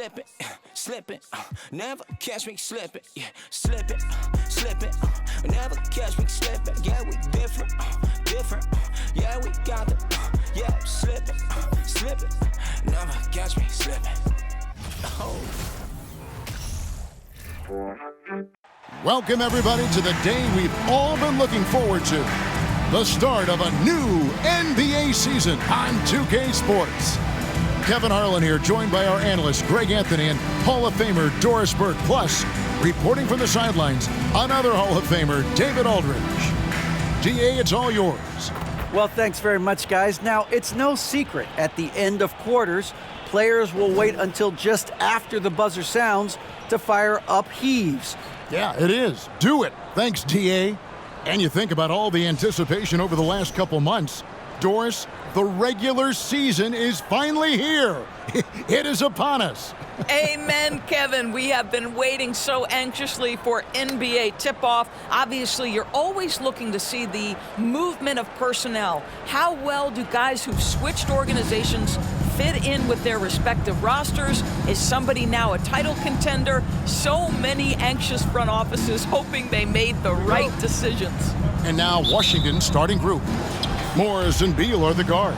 slipping, slipping, never catch me slipping, yeah, slipping, slipping, never catch me slipping, yeah, we different, different, yeah, we got the, yeah, slipping, slipping, never catch me slipping. Oh. Welcome, everybody, to the day we've all been looking forward to. The start of a new NBA season on 2K Sports. Kevin Harlan here, joined by our analysts Greg Anthony and Hall of Famer Doris Burke. Plus, reporting from the sidelines, another Hall of Famer, David Aldridge. DA, it's all yours. Well, thanks very much, guys. Now, it's no secret, at the end of quarters, players will wait until just after the buzzer sounds to fire up heaves. Yeah, it is. Do it. Thanks, DA. And you think about all the anticipation over the last couple months. Doris, the regular season is finally here. It is upon us. Amen, Kevin. We have been waiting so anxiously for NBA tip-off. Obviously, you're always looking to see the movement of personnel. How well do guys who've switched organizations fit in with their respective rosters? Is somebody now a title contender? So many anxious front offices hoping they made the right decisions. And now Washington's starting group. Morris and Beal are the guards.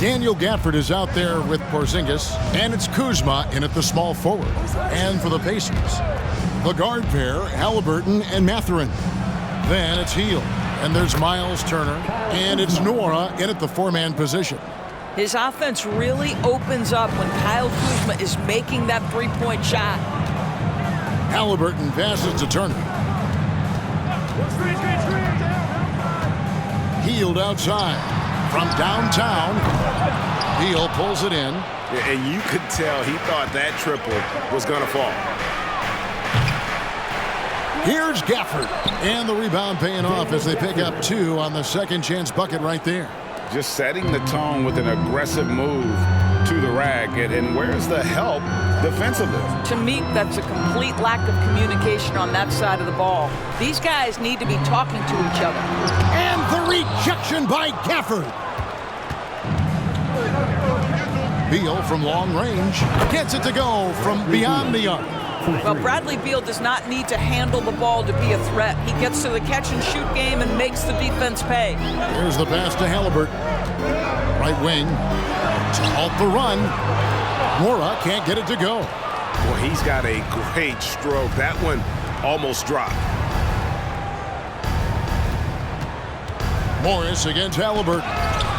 Daniel Gafford is out there with Porzingis, and it's Kuzma in at the small forward. And for the Pacers, the guard pair, Halliburton and Mathurin. Then it's Hield, and there's Miles Turner, and it's Nora in at the four-man position. His offense really opens up when Kyle Kuzma is making that three-point shot. Halliburton passes to Turner. Hield outside. From downtown, Beal pulls it in. Yeah, and you could tell he thought that triple was going to fall. Here's Gafford. And the rebound paying off as they pick up two on the second chance bucket right there. Just setting the tone with an aggressive move to the rack. And where's the help defensively? To me, that's a complete lack of communication on that side of the ball. These guys need to be talking to each other. And the rejection by Gafford. Beal from long range gets it to go from beyond the arc. Well, Bradley Beal does not need to handle the ball to be a threat. He gets to the catch-and-shoot game and makes the defense pay. Here's the pass to Halliburton. Right wing to halt the run. Mora can't get it to go. Well, he's got a great stroke. That one almost dropped. Morris against Halliburton.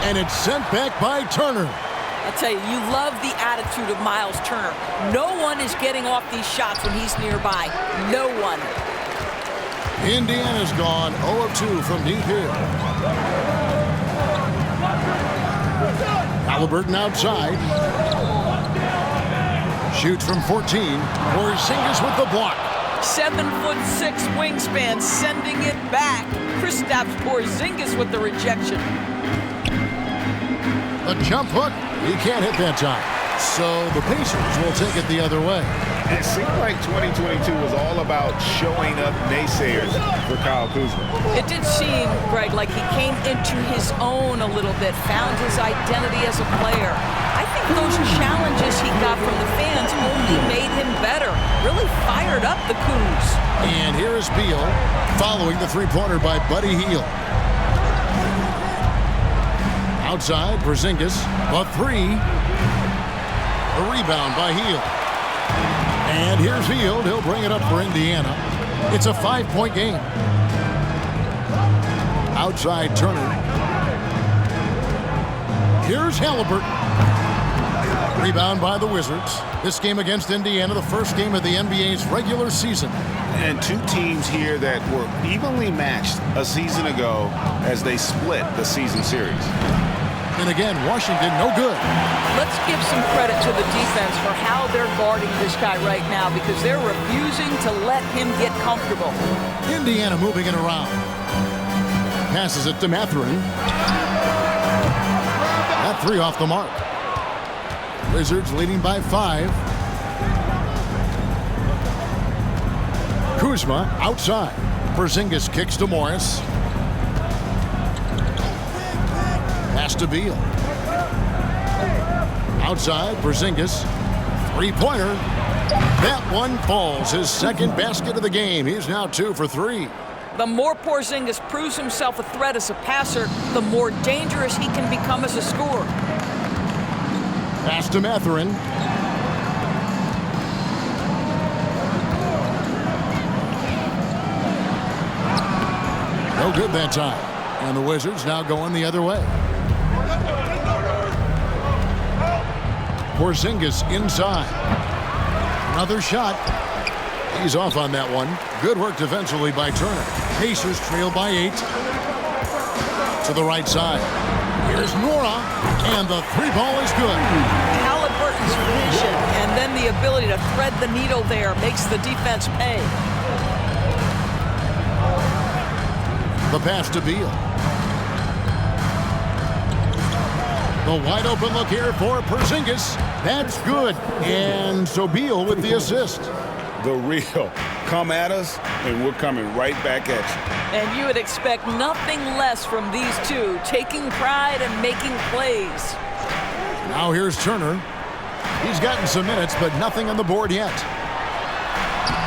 And it's sent back by Turner. I'll tell you, you love the attitude of Miles Turner. No one is getting off these shots when he's nearby. No one. Indiana's gone 0 of 2 from deep here. Halliburton outside. Shoots from 14. Porzingis with the block. 7'6" wingspan, sending it back. Kristaps Porzingis with the rejection. A jump hook. He can't hit that time. So the Pacers will take it the other way. It seemed like 2022 was all about showing up naysayers for Kyle Kuzma. It did seem, Greg, like he came into his own a little bit, found his identity as a player. I think those challenges he got from the fans only made him better. Really fired up the Kuz. And here is Beal following the three-pointer by Buddy Hield. Outside, Porzingis, the three. A rebound by Hield. And here's Hield. He'll bring it up for Indiana. It's a 5-point game. Outside, Turner. Here's Halliburton. Rebound by the Wizards. This game against Indiana, the first game of the NBA's regular season. And two teams here that were evenly matched a season ago as they split the season series. And again, Washington, no good. Let's give some credit to the defense for how they're guarding this guy right now because they're refusing to let him get comfortable. Indiana moving it around. Passes it to Mathurin. That three off the mark. Wizards leading by 5. Kuzma outside. Porzingis kicks to Morris. Pass to Beal. Outside, Porzingis. Three-pointer. That one falls. His second basket of the game. He's now 2 for 3. The more Porzingis proves himself a threat as a passer, the more dangerous he can become as a scorer. Pass to Mathurin. No good that time. And the Wizards now going the other way. Porzingis inside. Another shot. He's off on that one. Good work defensively by Turner. Pacers trail by 8. To the right side. Here's Nora. And the three ball is good. Halliburton's vision and then the ability to thread the needle there makes the defense pay. The pass to Beal. The wide open look here for Porzingis. That's good. And so Beal with the assist. The real. Come at us, and we're coming right back at you. And you would expect nothing less from these two, taking pride and making plays. Now here's Turner. He's gotten some minutes, but nothing on the board yet.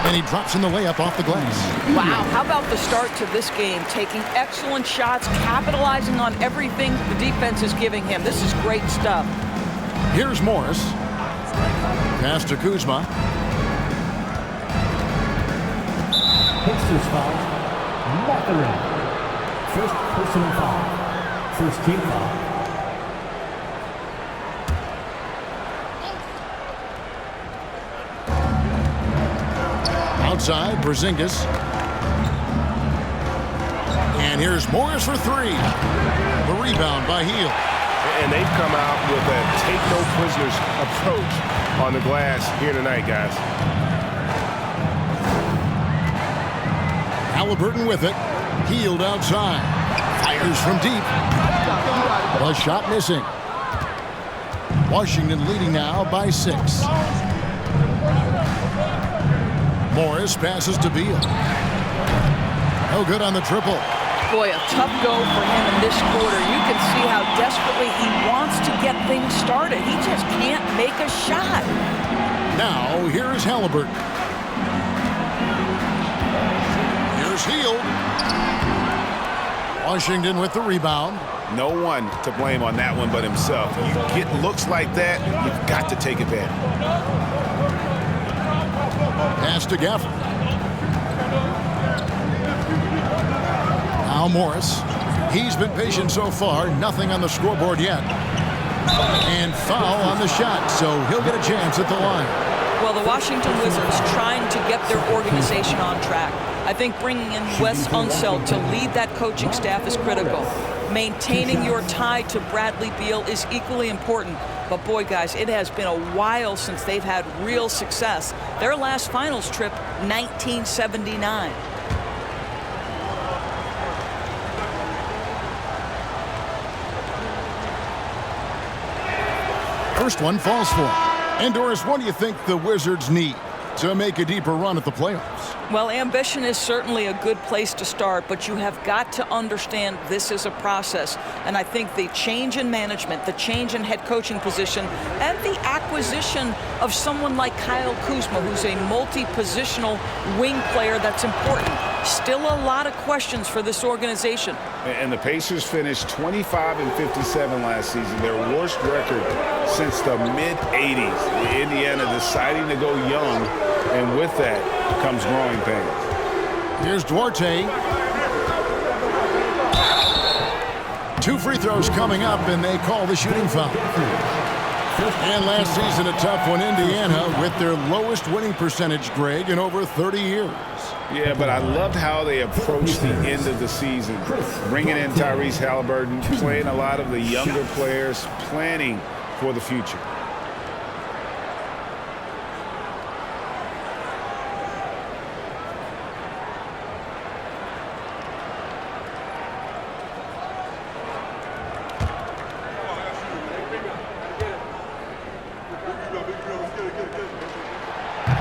And he drops in the layup off the glass. Wow, how about the start to this game? Taking excellent shots, capitalizing on everything the defense is giving him. This is great stuff. Here's Morris. Pass to Kuzma. Pacers foul. Mathurin. First personal foul. First team foul. Outside, Porzingis. And here's Morris for 3. The rebound by Hield. And they've come out with a take-no-prisoners approach on the glass here tonight, guys. Halliburton with it. Hield outside. Fires from deep. The shot missing. Washington leading now by 6. Morris passes to Beal. No good on the triple. Boy, a tough go for him in this quarter. You can see how desperately he wants to get things started. He just can't make a shot. Now, here's Halliburton. Here's Hield. Washington with the rebound. No one to blame on that one but himself. You get looks like that, you've got to take advantage. Pass to Gafford. Now Morris. He's been patient so far. Nothing on the scoreboard yet. And foul on the shot, so he'll get a chance at the line. Well, the Washington Wizards trying to get their organization on track. I think bringing in Wes Unseld to lead that coaching staff is critical. Maintaining your tie to Bradley Beal is equally important. But boy, guys, it has been a while since they've had real success. Their last finals trip, 1979. First one falls for him. And Doris, what do you think the Wizards need to make a deeper run at the playoffs? Well, ambition is certainly a good place to start, but you have got to understand this is a process. And I think the change in management, the change in head coaching position, and the acquisition of someone like Kyle Kuzma, who's a multi-positional wing player, that's important. Still a lot of questions for this organization. And the Pacers finished 25-57 last season, their worst record since the mid-'80s. Indiana deciding to go young, and with that comes growing pains. Here's Duarte. 2 free throws coming up, and they call the shooting foul. And last season, a tough one, Indiana, with their lowest winning percentage, Greg, in over 30 years. Yeah, but I loved how they approached the end of the season. Bringing in Tyrese Halliburton, playing a lot of the younger players, planning for the future.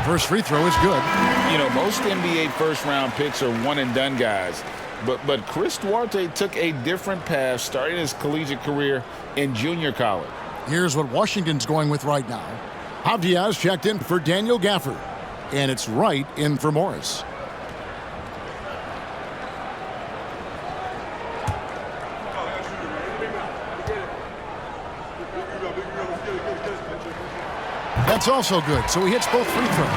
First free throw is good. You know, most NBA first-round picks are one-and-done guys. But Chris Duarte took a different path starting his collegiate career in junior college. Here's what Washington's going with right now. Diaz checked in for Daniel Gafford. And it's Wright in for Morris. That's also good, so he hits both free throws.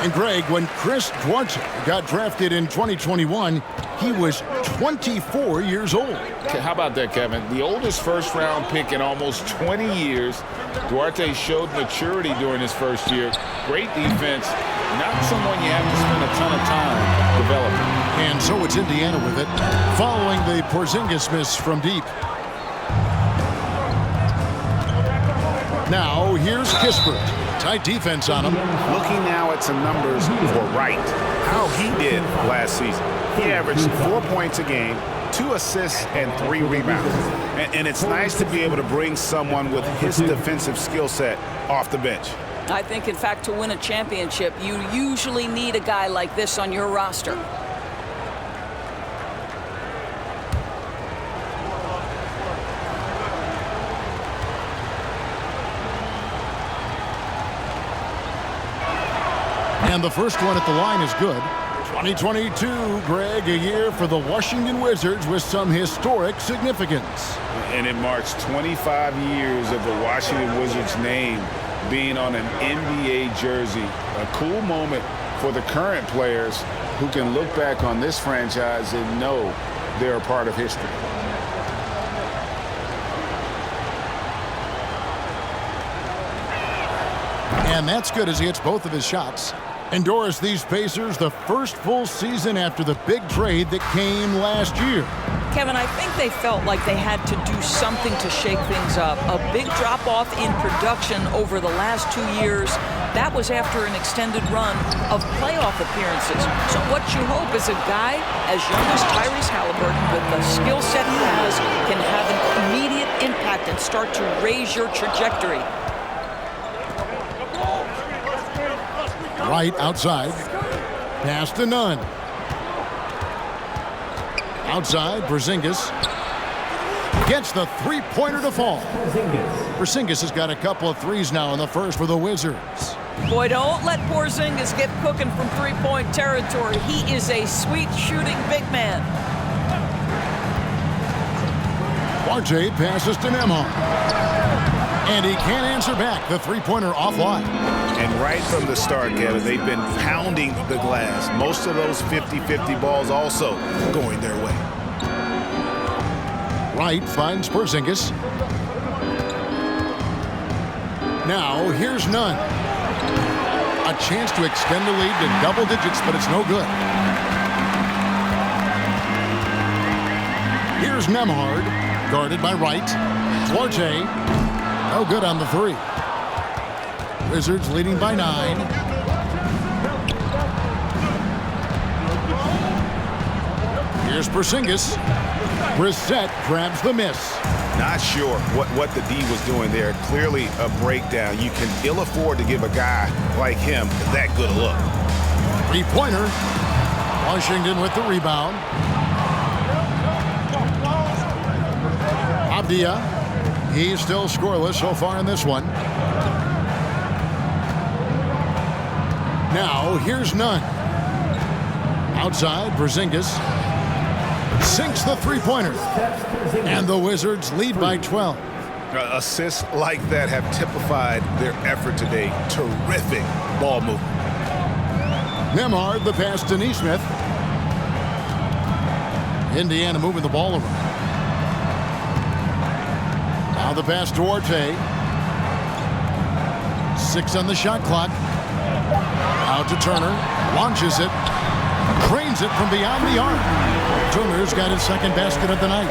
And Greg, when Chris Duarte got drafted in 2021, he was 24 years old. How about that, Kevin? The oldest first-round pick in almost 20 years. Duarte showed maturity during his first year. Great defense. Not someone you have to spend a ton of time developing. And so it's Indiana with it, following the Porzingis miss from deep. Now, here's Kispert. Tight defense on him. Looking now at some numbers for Wright, how he did last season. He averaged 4 points a game, 2 assists, and 3 rebounds. And it's nice to be able to bring someone with his defensive skill set off the bench. I think, in fact, to win a championship, you usually need a guy like this on your roster. And the first one at the line is good. 2022, Greg, a year for the Washington Wizards with some historic significance. And it marks 25 years of the Washington Wizards name being on an NBA jersey. A cool moment for the current players who can look back on this franchise and know they're a part of history. And that's good as he hits both of his shots. And Doris, these Pacers, the first full season after the big trade that came last year. Kevin, I think they felt like they had to do something to shake things up. A big drop-off in production over the last 2 years. That was after an extended run of playoff appearances. So what you hope is a guy as young as Tyrese Halliburton, with the skill set he has, can have an immediate impact and start to raise your trajectory. Right outside. Pass to Nunn. Outside, Porzingis gets the three-pointer to fall. Porzingis has got a couple of threes now in the first for the Wizards. Boy, don't let Porzingis get cooking from three-point territory. He is a sweet shooting big man. Duarte passes to Nembhard. And he can't answer back. The three-pointer offline. And right from the start, Kevin, they've been pounding the glass. Most of those 50-50 balls also going their way. Wright finds Porzingis. Now, here's Nunn. A chance to extend the lead to double digits, but it's no good. Here's Nembhard, guarded by Wright. Duarte, no good on the three. Wizards leading by 9. Here's Porzingis. Brissett grabs the miss. Not sure what the D was doing there. Clearly a breakdown. You can ill afford to give a guy like him that good a look. Three-pointer. Washington with the rebound. Abdia. He's still scoreless so far in this one. Now, here's Nunn. Outside, Porzingis sinks the three-pointer. And the Wizards lead by 12. Assists like that have typified their effort today. Terrific ball movement. Nembhard, the pass to Nesmith. Indiana moving the ball around. Now the pass to Duarte. 6 on the shot clock. Out to Turner. Launches it. Cranes it from beyond the arc. Turner's got his second basket of the night.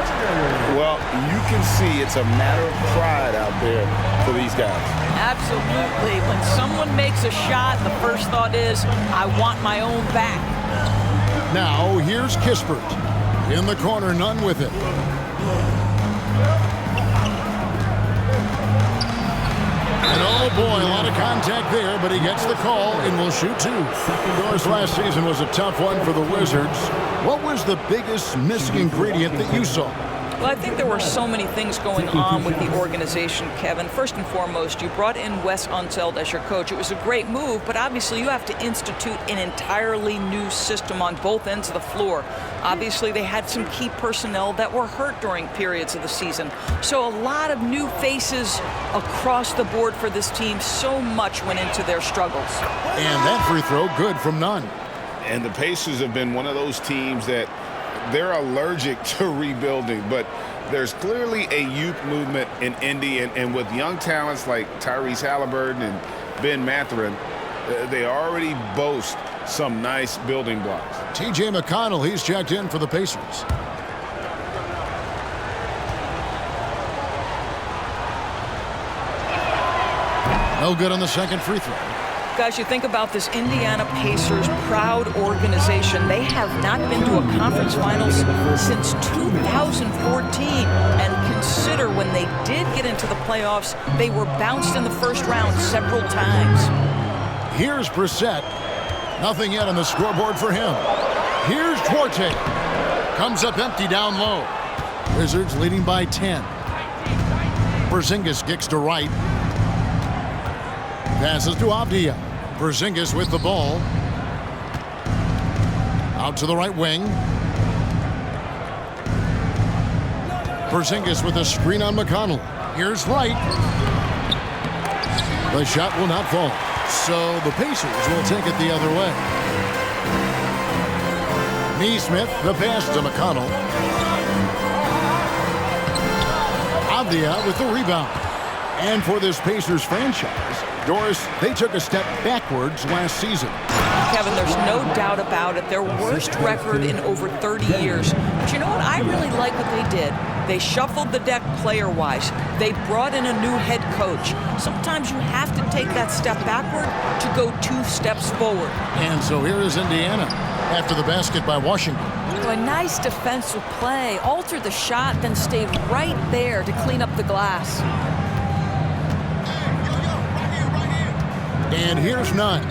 Well, you can see it's a matter of pride out there for these guys. Absolutely. When someone makes a shot, the first thought is, I want my own back. Now, here's Kispert. In the corner, Nunn with it. And oh boy, a lot of contact there, but he gets the call and will shoot 2. Of course, last season was a tough one for the Wizards. What was the biggest missing ingredient that you saw? Well, I think there were so many things going on with the organization, Kevin. First and foremost, you brought in Wes Unseld as your coach. It was a great move, but obviously you have to institute an entirely new system on both ends of the floor. Obviously, they had some key personnel that were hurt during periods of the season. So a lot of new faces across the board for this team. So much went into their struggles. And that free throw good from none. And the Pacers have been one of those teams that they're allergic to rebuilding, but there's clearly a youth movement in Indy, and with young talents like Tyrese Halliburton and Ben Mathurin, they already boast some nice building blocks. T.J. McConnell, he's checked in for the Pacers. No good on the second free throw. Guys, you think about this Indiana Pacers proud organization. They have not been to a conference finals since 2014. And consider when they did get into the playoffs, they were bounced in the first round several times. Here's Brissett. Nothing yet on the scoreboard for him. Here's Duarte. Comes up empty down low. Wizards leading by 10. Porzingis kicks to right. Passes to Avdia. Porzingis with the ball. Out to the right wing. Porzingis with a screen on McConnell. Here's Wright. The shot will not fall. So the Pacers will take it the other way. Neesmith, the pass to McConnell. Avdia with the rebound. And for this Pacers franchise, Doris, they took a step backwards last season. Kevin, there's no doubt about it. Their worst record in over 30 years. But you know what? I really like what they did. They shuffled the deck player-wise. They brought in a new head coach. Sometimes you have to take that step backward to go 2 steps forward. And so here is Indiana after the basket by Washington. A nice defensive play. Altered the shot, then stayed right there to clean up the glass. And here's Nunn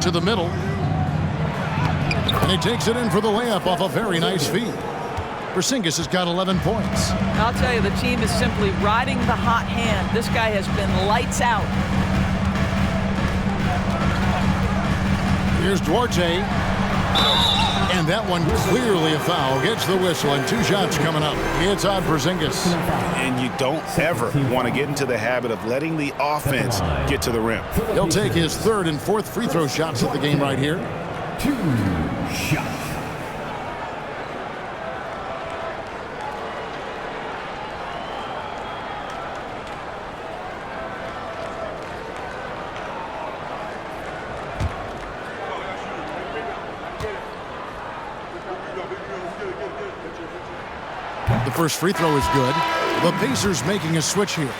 to the middle. And he takes it in for the layup off a very nice feed. Porzingis has got 11 points. I'll tell you, the team is simply riding the hot hand. This guy has been lights out. Here's Duarte. And that one clearly a foul. Gets the whistle and 2 shots coming up. It's on Porzingis. And you don't ever want to get into the habit of letting the offense get to the rim. He'll take his 3rd and 4th free throw shots of the game right here. 2 shots. The first free throw is good. The Pacers making a switch here.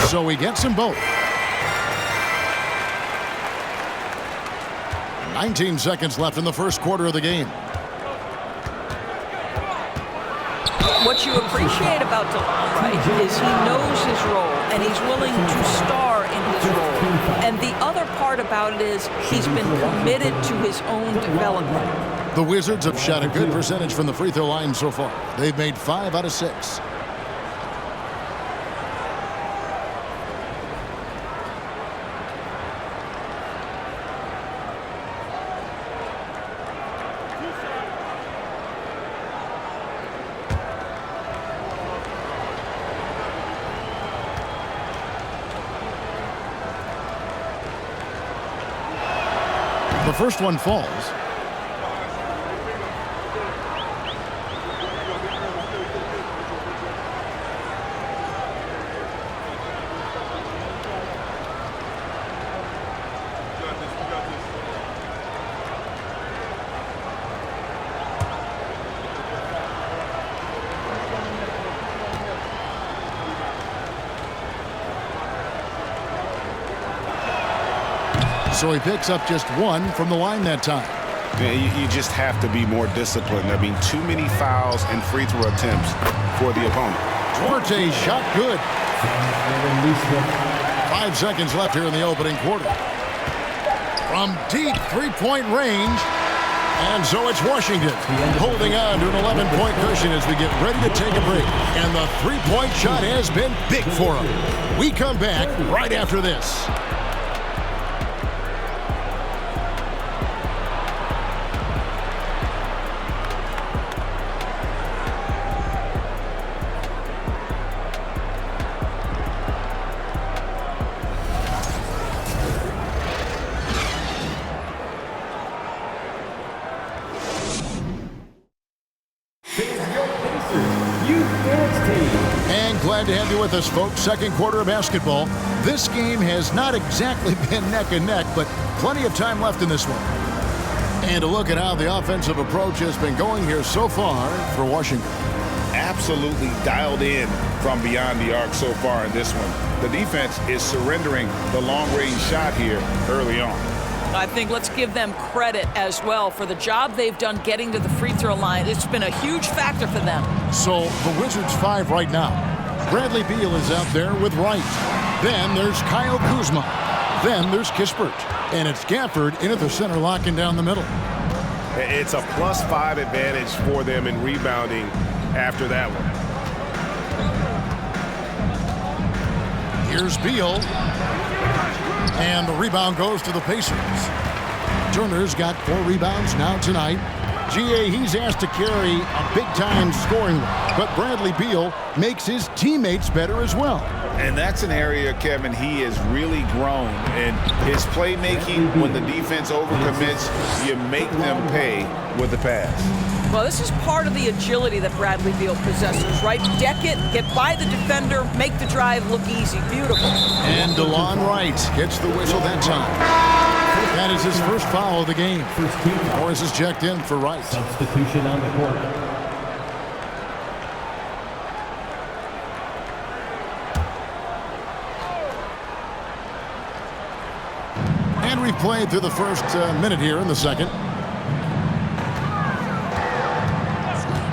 So he gets them both. 19 seconds left in the first quarter of the game. What you appreciate about DeLon Wright is he knows his role and he's willing to star in his role. And the other part about it is he's been committed to his own development. The Wizards have shot a good percentage from the free throw line so far. They've made 5 out of 6. The first one falls. So he picks up just 1 from the line that time. Yeah, you just have to be more disciplined. I mean, too many fouls and free throw attempts for the opponent. Duarte shot good. 5 seconds left here in the opening quarter. From deep three-point range. And so it's Washington holding on to an 11-point cushion as we get ready to take a break. And the three-point shot has been big for them. We come back right after this. And glad to have you with us, folks. Second quarter of basketball. This game has not exactly been neck and neck, but plenty of time left in this one. And to look at how the offensive approach has been going here so far for Washington. Absolutely dialed in from beyond the arc so far in this one. The defense is surrendering the long-range shot here early on. I think let's give them credit as well for the job they've done getting to the free throw line. It's been a huge factor for them. So the Wizards 5 right now. Bradley Beal is out there with Wright. Then there's Kyle Kuzma. Then there's Kispert. And it's Gafford in at the center, locking down the middle. It's a +5 advantage for them in rebounding after that one. Here's Beal. And the rebound goes to the Pacers. Turner's got 4 rebounds now tonight. GA, he's asked to carry a big-time scoring role, but Bradley Beal makes his teammates better as well. And that's an area, Kevin, he has really grown. And his playmaking, when the defense overcommits, you make them pay with the pass. Well, this is part of the agility that Bradley Beal possesses, right? Deck it, get by the defender, make the drive look easy. Beautiful. And DeLon Wright gets the whistle that time. That is his first foul of the game. Morris is checked in for Wright. Substitution on the court. And we've played through the first minute here in the second.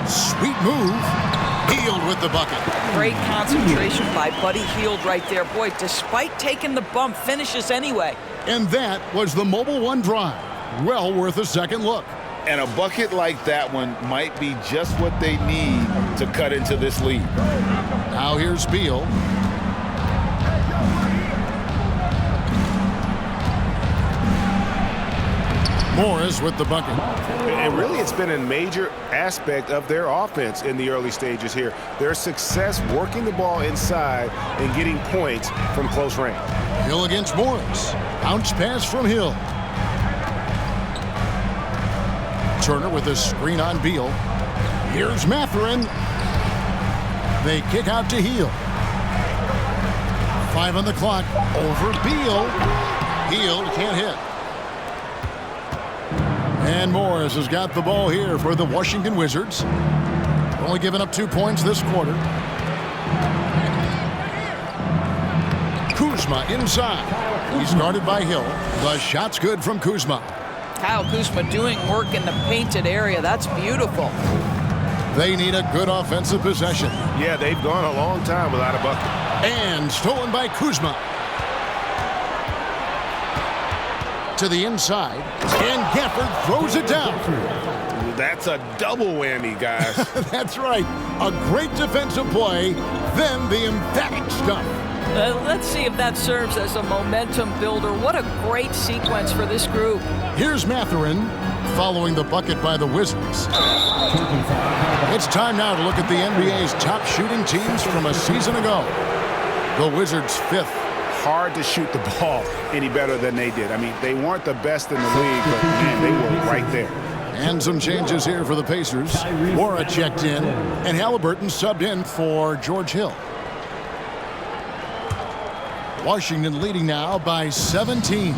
Sweet move. Hield with the bucket. Great concentration by Buddy Hield right there. Boy, despite taking the bump, finishes anyway. And that was the Mobile One drive. Well worth a second look. And a bucket like that one might be just what they need to cut into this lead. Now here's Beal. Morris with the bucket. And really, it's been a major aspect of their offense in the early stages here. Their success working the ball inside and getting points from close range. Hill against Morris. Bounce pass from Hill. Turner with a screen on Beal. Here's Mathurin. They kick out to Hill. 5 on the clock. Over Beal. Hill can't hit. And Morris has got the ball here for the Washington Wizards. Only giving up 2 points this quarter. Kuzma inside. He's guarded by Hill. The shot's good from Kuzma. Kyle Kuzma doing work in the painted area. That's beautiful. They need a good offensive possession. Yeah, they've gone a long time without a bucket. And stolen by Kuzma. To the inside. And Gafford throws it down. That's a double whammy, guys. That's right. A great defensive play, then the emphatic stuff. Let's see if that serves as a momentum builder. What a great sequence for this group. Here's Mathurin following the bucket by the Wizards. It's time now to look at the NBA's top shooting teams from a season ago. The Wizards 5th. Hard to shoot the ball any better than they did. I mean, they weren't the best in the league, but man, they were right there. And some changes here for the Pacers. Mora checked in, and Halliburton subbed in for George Hill. Washington leading now by 17.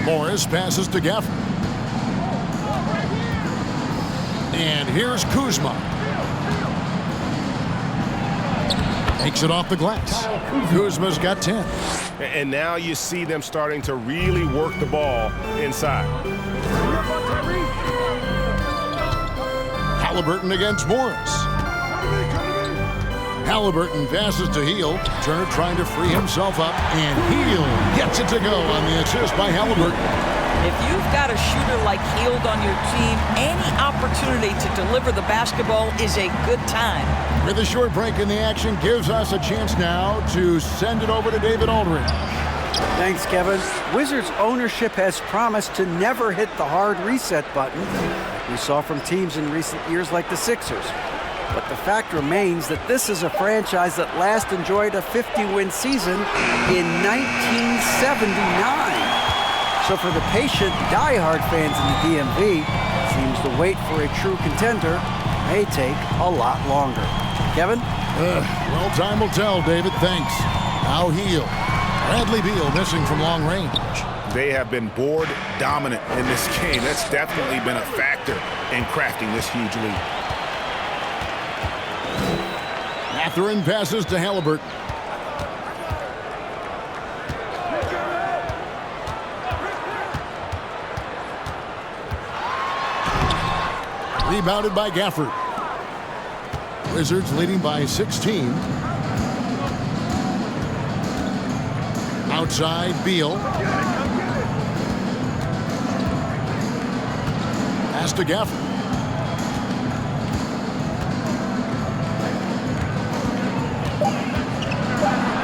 Morris passes to Gafford. And here's Kuzma. Takes it off the glass. Kuzma's got 10. And now you see them starting to really work the ball inside. Halliburton against Morris. Halliburton passes to Heel. Turner trying to free himself up, and Heel gets it to go on the assist by Halliburton. If you've got a shooter like Hield on your team, any opportunity to deliver the basketball is a good time. With a short break in the action, gives us a chance now to send it over to David Aldridge. Thanks, Kevin. Wizards ownership has promised to never hit the hard reset button, like we saw from teams in recent years like the Sixers. But the fact remains that this is a franchise that last enjoyed a 50-win season in 1979. So for the patient, die-hard fans in the DMV, seems the wait for a true contender may take a lot longer. Kevin? Well, time will tell, David. Thanks. Now Heel. Bradley Beal missing from long range. They have been board dominant in this game. That's definitely been a factor in crafting this huge lead. Mathurin passes to Halliburton. Rebounded by Gafford. Wizards leading by 16. Outside, Beal. Pass to Gafford.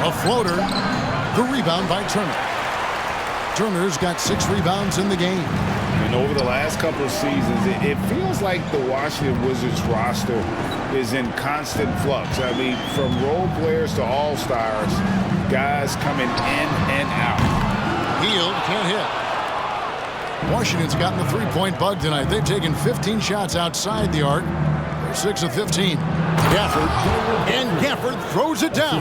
A floater. The rebound by Turner. Turner's got 6 rebounds in the game. And over the last couple of seasons, it feels like the Washington Wizards roster is in constant flux. I mean, from role players to all-stars, guys coming in and out. Hield can't hit. Washington's gotten the three-point bug tonight. They've taken 15 shots outside the arc. They're 6 of 15. Gafford, and Gafford throws it down.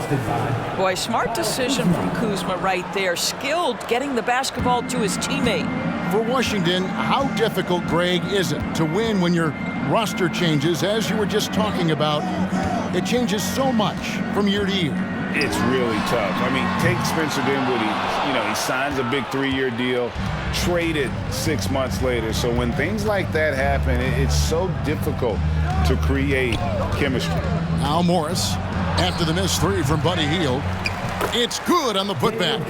Boy, smart decision from Kuzma right there. Skilled getting the basketball to his teammate. For Washington, how difficult, Greg, is it to win when your roster changes, as you were just talking about? It changes so much from year to year. It's really tough. I mean, take Spencer Dinwiddie. He signs a big 3-year deal, traded 6 months later. So when things like that happen, it's so difficult to create chemistry. Now Morris, after the missed 3 from Buddy Hield. It's good on the putback.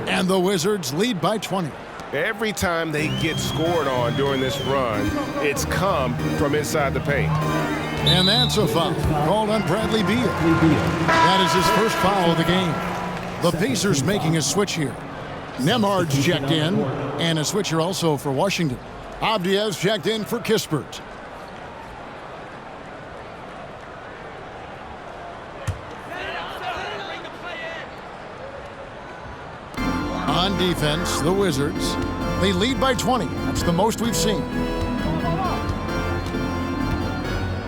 And the Wizards lead by 20. Every time they get scored on during this run, it's come from inside the paint. And that's a foul called on Bradley Beal. That is his first foul of the game. The Pacers making a switch here. Nemhard's checked in, and a switcher also for Washington. Avdia's checked in for Kispert. On defense, the Wizards, they lead by 20. That's the most we've seen.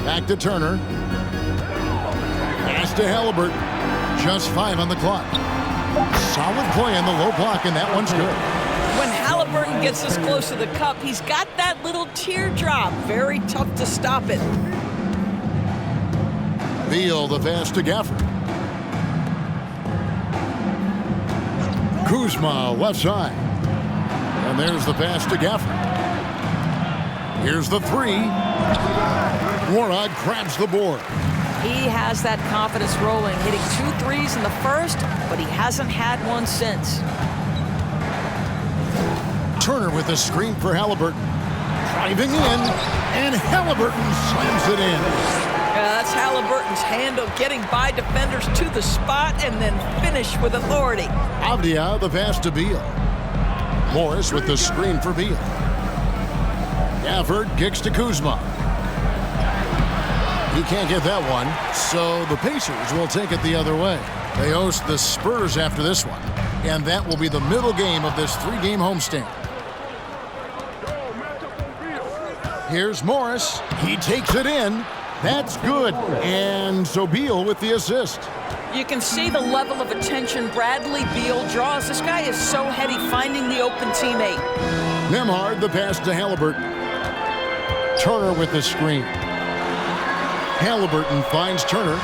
Back to Turner. Pass to Halliburton. Just 5 on the clock. Solid play on the low block, and that one's good. When Halliburton gets this close to the cup, he's got that little teardrop. Very tough to stop it. Beal, the pass to Gafford. Kuzma, left side. And there's the pass to Gafford. Here's the 3. Warnock grabs the board. He has that confidence rolling, hitting 2 threes in the first, but he hasn't had one since. Turner with a screen for Halliburton. Driving in, and Halliburton slams it in. That's Halliburton's handle, getting by defenders to the spot and then finish with authority. Avdia, the pass to Beal. Morris with the screen for Beal. Gafford kicks to Kuzma. He can't get that one, so the Pacers will take it the other way. They host the Spurs after this one, and that will be the middle game of this 3-game homestand. Here's Morris. He takes it in. That's good. And so Beal with the assist. You can see the level of attention Bradley Beal draws. This guy is so heady finding the open teammate. Nemhard, the pass to Halliburton. Turner with the screen. Halliburton finds Turner.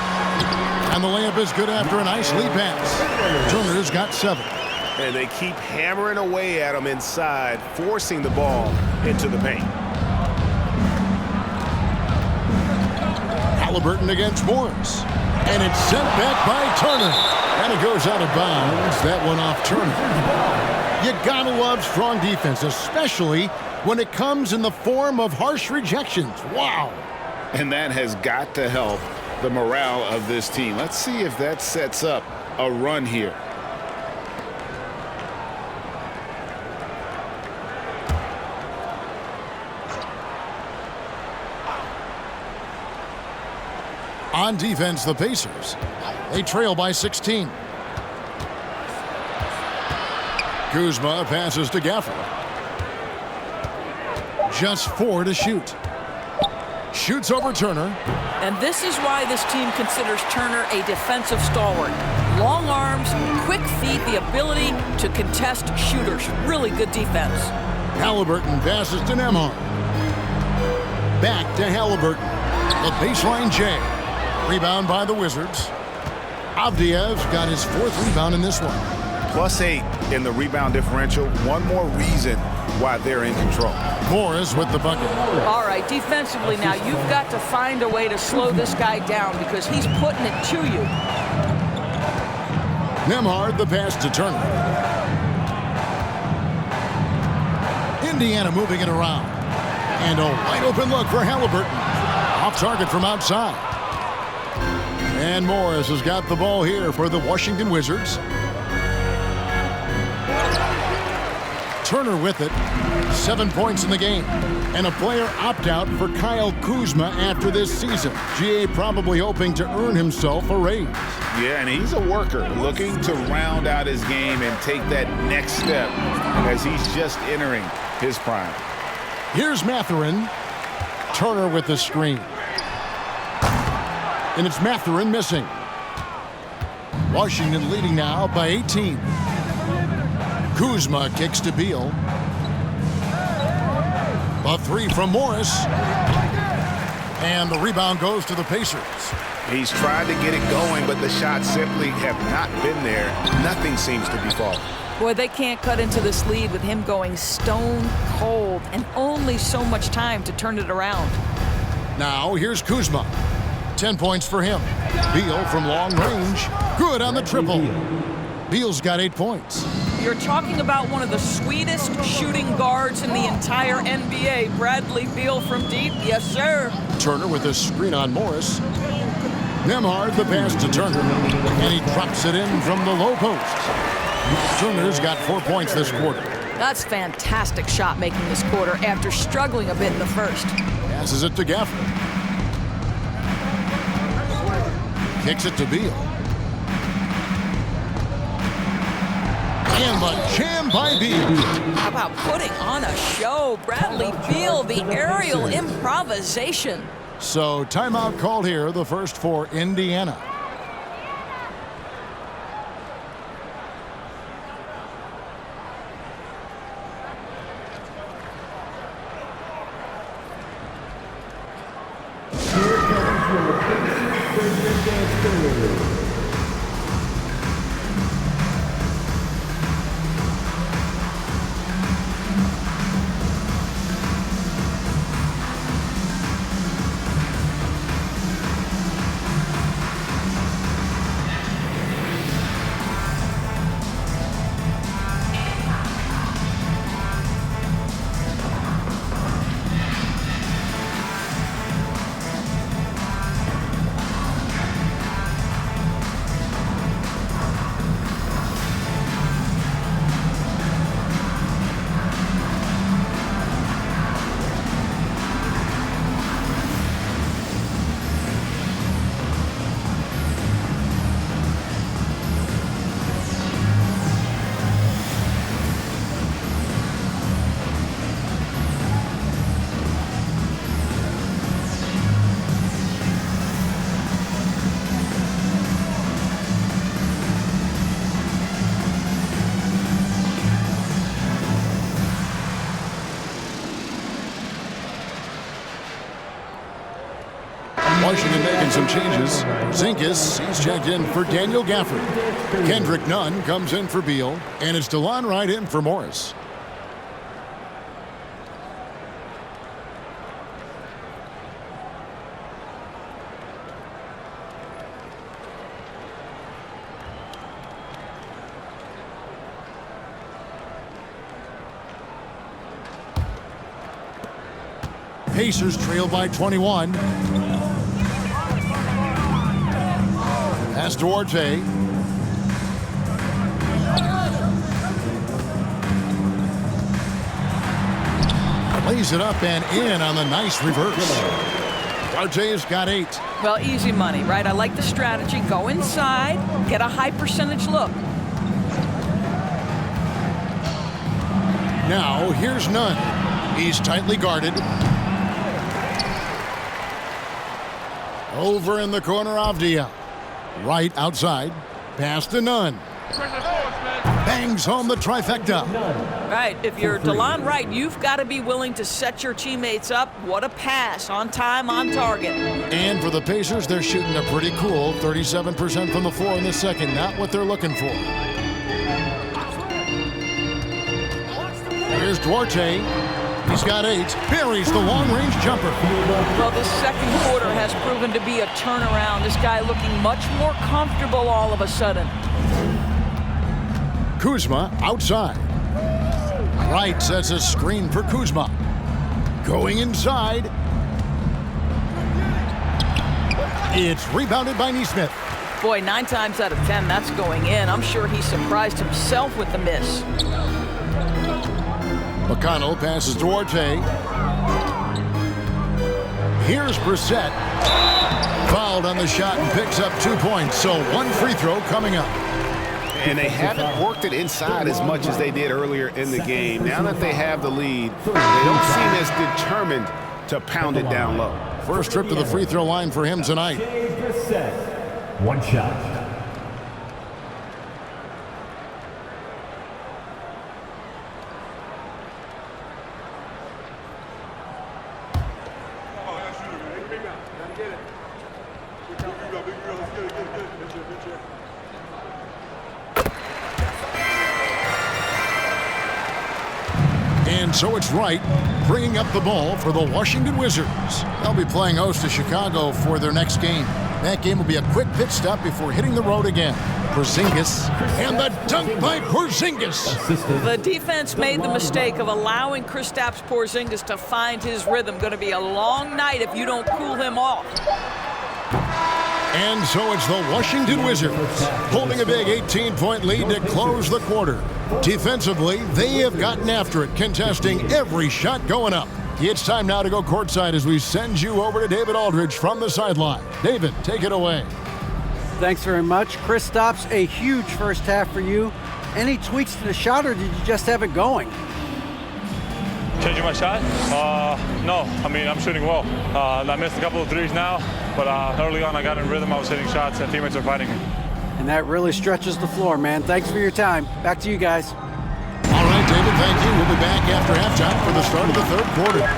And the layup is good after a nice lead pass. Turner's got 7. And they keep hammering away at him inside, forcing the ball into the paint. Halliburton against Morris. And it's sent back by Turner. And it goes out of bounds. That one off Turner. You gotta love strong defense, especially when it comes in the form of harsh rejections. Wow. And that has got to help the morale of this team. Let's see if that sets up a run here. On defense, the Pacers. They trail by 16. Kuzma passes to Gafford. Just 4 to shoot. Shoots over Turner. And this is why this team considers Turner a defensive stalwart. Long arms, quick feet, the ability to contest shooters. Really good defense. Halliburton passes to Nembhard. Back to Halliburton. The baseline J. Rebound by the Wizards. Avdiev's got his 4th rebound in this one. +8 in the rebound differential. One more reason why they're in control. Morris with the bucket. All right, defensively now, you've got to find a way to slow this guy down because he's putting it to you. Nembhard the pass to Turner. Indiana moving it around. And a wide open look for Halliburton. Off target from outside. And Morris has got the ball here for the Washington Wizards. Turner with it. 7 points in the game. And a player opt-out for Kyle Kuzma after this season. GA probably hoping to earn himself a raise. Yeah, and he's a worker looking to round out his game and take that next step as he's just entering his prime. Here's Mathurin. Turner with the screen. And it's Mathurin missing. Washington leading now by 18. Kuzma kicks to Beal. A 3 from Morris. And the rebound goes to the Pacers. He's tried to get it going, but the shots simply have not been there. Nothing seems to be falling. Boy, they can't cut into this lead with him going stone cold and only so much time to turn it around. Now here's Kuzma. 10 points for him. Beal from long range. Good on the triple. Beal's got 8 points. You're talking about one of the sweetest shooting guards in the entire NBA. Bradley Beal from deep. Yes, sir. Turner with a screen on Morris. Nembhard the pass to Turner. And he drops it in from the low post. Turner's got 4 points this quarter. That's fantastic shot making this quarter after struggling a bit in the first. Passes it to Gafford. Kicks it to Beal. And the jam by Beal. How about putting on a show? Bradley Beal, the aerial improvisation. So timeout called here, the first for Indiana. Washington making some changes. Porzingis, he's checked in for Daniel Gafford. Kendrick Nunn comes in for Beal, and it's DeLon Wright in for Morris. Pacers trail by 21. Pass Duarte. Lays it up and in on the nice reverse. Duarte's got 8. Well, easy money, right? I like the strategy. Go inside, get a high percentage look. Now, here's Nunn. He's tightly guarded. Over in the corner, Avdia. Right outside. Pass to Nunn. Bangs home the trifecta. Right, if you're DeLon Wright, you've got to be willing to set your teammates up. What a pass, on time, on target. And for the Pacers, they're shooting a pretty cool 37% from the floor in the second. Not what they're looking for. Here's Duarte. He's got 8. Buries the long-range jumper. Well, the second quarter has proven to be a turnaround. This guy looking much more comfortable all of a sudden. Kuzma outside. Wright sets a screen for Kuzma. Going inside. It's rebounded by Nesmith. Boy, 9 times out of 10, that's going in. I'm sure he surprised himself with the miss. McConnell passes Duarte. Here's Brissett. Fouled on the shot and picks up 2 points. So 1 free throw coming up. And they haven't worked it inside as much as they did earlier in the game. Now that they have the lead, they don't seem as determined to pound it down low. First trip to the free throw line for him tonight. Xbsx. 1 shot. And so it's Wright bringing up the ball for the Washington Wizards. They'll be playing host to Chicago for their next game. That game will be a quick pit stop before hitting the road again. Porzingis, and the dunk by Porzingis. The defense made the mistake of allowing Kristaps Porzingis to find his rhythm. Going to be a long night if you don't cool him off. And so it's the Washington Wizards holding a big 18-point lead to close the quarter. Defensively, they have gotten after it, contesting every shot going up. It's time now to go courtside as we send you over to David Aldridge from the sideline. David, take it away. Thanks very much. Kristaps, a huge first half for you. Any tweaks to the shot, or did you just have it going? Changing my shot? No. I mean, I'm shooting well. I missed a couple of threes now, but early on I got in rhythm. I was hitting shots and teammates are fighting me. And that really stretches the floor, man. Thanks for your time. Back to you guys. All right, David, thank you. We'll be back after halftime for the start of the third quarter.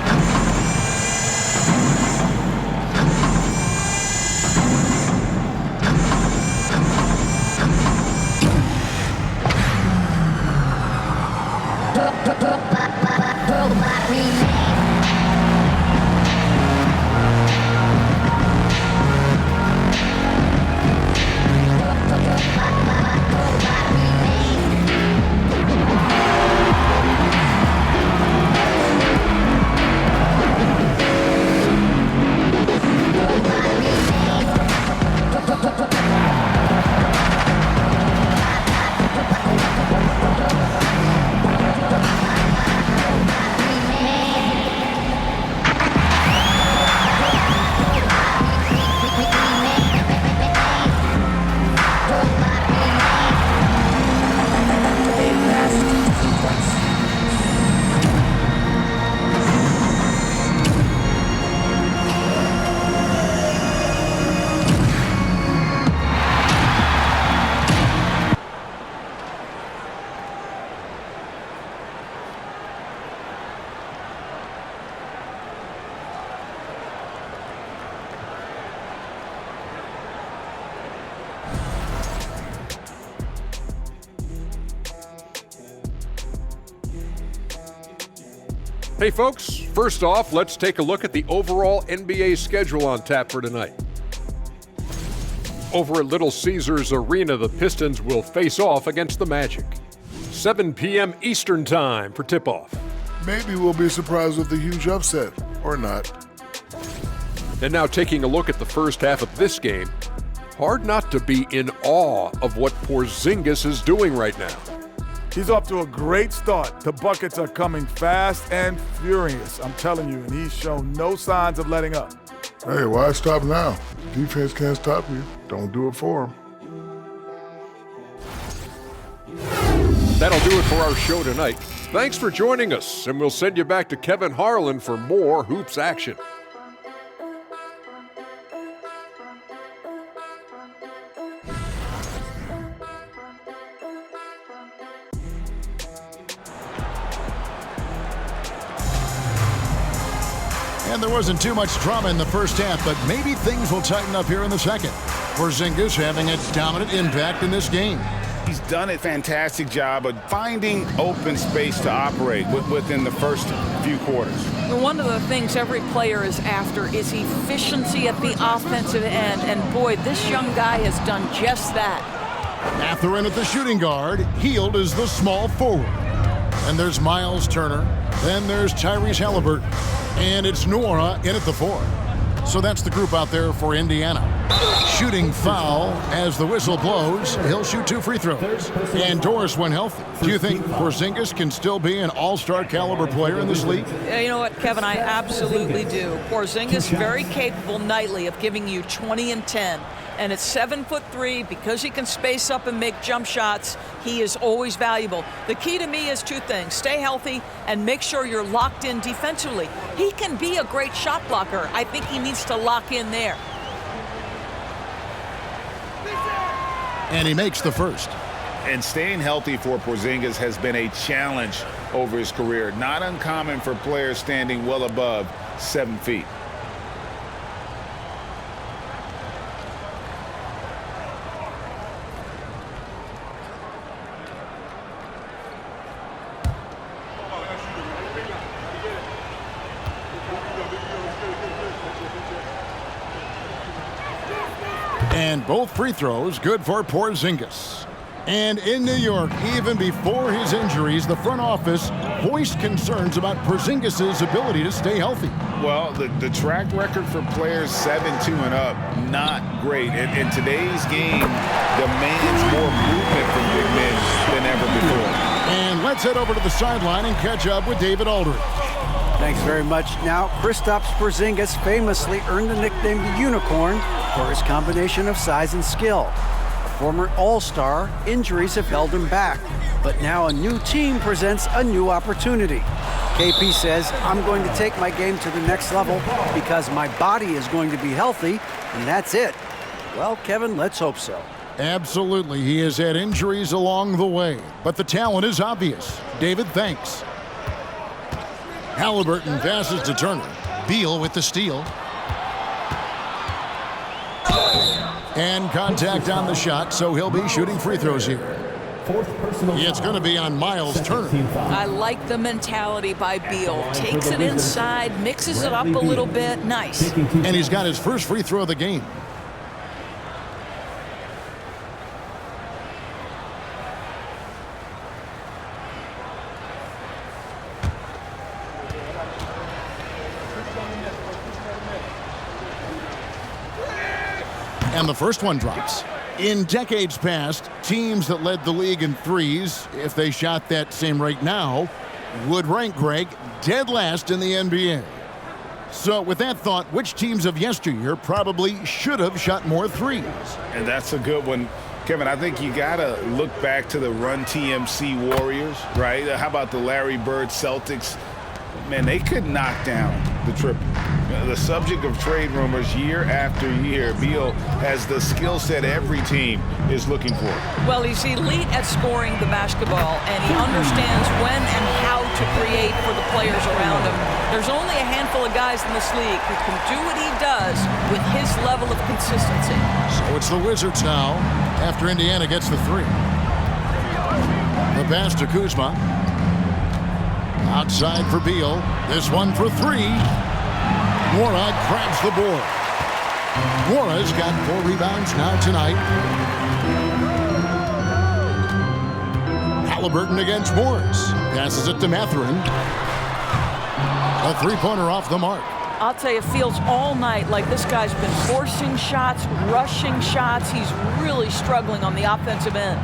Hey folks, first off, let's take a look at the overall NBA schedule on tap for tonight. Over at Little Caesars Arena, the Pistons will face off against the Magic. 7 p.m. Eastern Time for tip-off. Maybe we'll be surprised with a huge upset, or not. And now taking a look at the first half of this game, hard not to be in awe of what Porzingis is doing right now. He's off to a great start. The buckets are coming fast and furious, I'm telling you, and he's shown no signs of letting up. Hey, why stop now? Defense can't stop you. Don't do it for him. That'll do it for our show tonight. Thanks for joining us, and we'll send you back to Kevin Harlan for more hoops action. And there wasn't too much drama in the first half, but maybe things will tighten up here in the second. Porzingis having a dominant impact in this game. He's done a fantastic job of finding open space to operate within the first few quarters. One of the things every player is after is efficiency at the offensive end, and boy, this young guy has done just that. Mathurin at the shooting guard. Hield is the small forward. And there's Miles Turner. Then there's Tyrese Halliburton. And it's Noura in at the 4. So that's the group out there for Indiana. Shooting foul as the whistle blows. He'll shoot 2 free throws. And Doris, when healthy, do you think Porzingis can still be an all-star caliber player in this league? You know what, Kevin, I absolutely do. Porzingis very capable nightly of giving you 20 and 10. And at 7'3", because he can space up and make jump shots, he is always valuable. The key to me is 2 things. Stay healthy and make sure you're locked in defensively. He can be a great shot blocker. I think he needs to lock in there. And he makes the first. And staying healthy for Porzingis has been a challenge over his career. Not uncommon for players standing well above 7 feet. And both free throws good for Porzingis. And in New York, even before his injuries, the front office voiced concerns about Porzingis' ability to stay healthy. Well, the track record for players 7'2" and up, not great. And today's game demands more movement from big men than ever before. And let's head over to the sideline and catch up with David Aldridge. Thanks very much. Now, Kristaps Porzingis famously earned the nickname the Unicorn for his combination of size and skill. A former All-Star, injuries have held him back, but now a new team presents a new opportunity. KP says, I'm going to take my game to the next level because my body is going to be healthy, and that's it. Well, Kevin, let's hope so. Absolutely. He has had injuries along the way, but the talent is obvious. David, thanks. Halliburton passes to Turner. Beal with the steal. And contact on the shot, so he'll be shooting free throws here. It's going to be on Miles Turner. I like the mentality by Beal. Takes it inside, mixes it up a little bit. Nice. And he's got his first free throw of the game. And the first one drops. In decades past, teams that led the league in threes, if they shot that same rate now, would rank, Greg, dead last in the NBA. So with that thought, which teams of yesteryear probably should have shot more threes? And that's a good one. Kevin, I think you got to look back to the Run TMC Warriors, right? How about the Larry Bird Celtics? Man, they could knock down the triple. The subject of trade rumors year after year, Beal has the skill set every team is looking for. Well, he's elite at scoring the basketball, and he understands when and how to create for the players around him. There's only a handful of guys in this league who can do what he does with his level of consistency. So it's the Wizards now after Indiana gets the 3. The pass to Kuzma. Outside for Beal. This one for three. Nwora grabs the board. Nwora's got 4 rebounds now tonight. Halliburton against Morris. Passes it to Mathurin. A three-pointer off the mark. I'll tell you, it feels all night like this guy's been forcing shots, rushing shots. He's really struggling on the offensive end.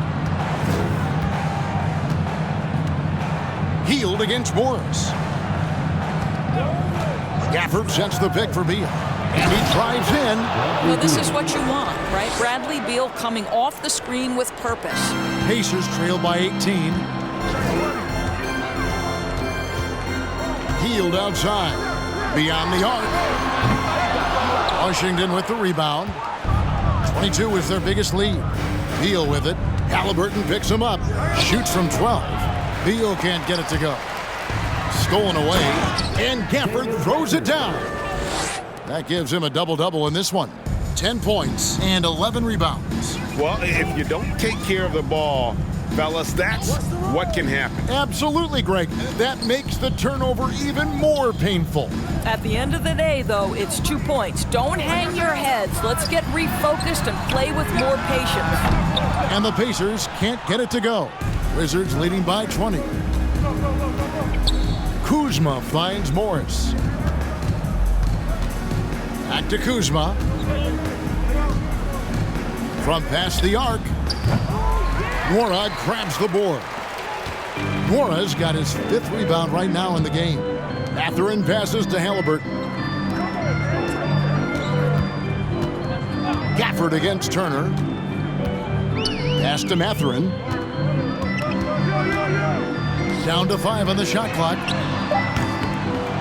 Hield against Morris. Gafford sets the pick for Beal. And he drives in. Well, this is what you want, right? Bradley Beal coming off the screen with purpose. Pacers trail by 18. Hield outside. Beyond the arc. Washington with the rebound. 22 is their biggest lead. Beal with it. Halliburton picks him up. Shoots from 12. Beal can't get it to go. Stolen away. And Gafford throws it down. That gives him a double-double in this one. 10 points and 11 rebounds. Well, if you don't take care of the ball, fellas, that's what can happen. Absolutely, Greg. That makes the turnover even more painful. At the end of the day, though, it's 2 points. Don't hang your heads. Let's get refocused and play with more patience. And the Pacers can't get it to go. Wizards leading by 20. Kuzma finds Morris. Back to Kuzma. From past the arc. Nwora grabs the board. Nwora's got his 5th rebound right now in the game. Mathurin passes to Halliburton. Gafford against Turner. Pass to Mathurin. Down to 5 on the shot clock.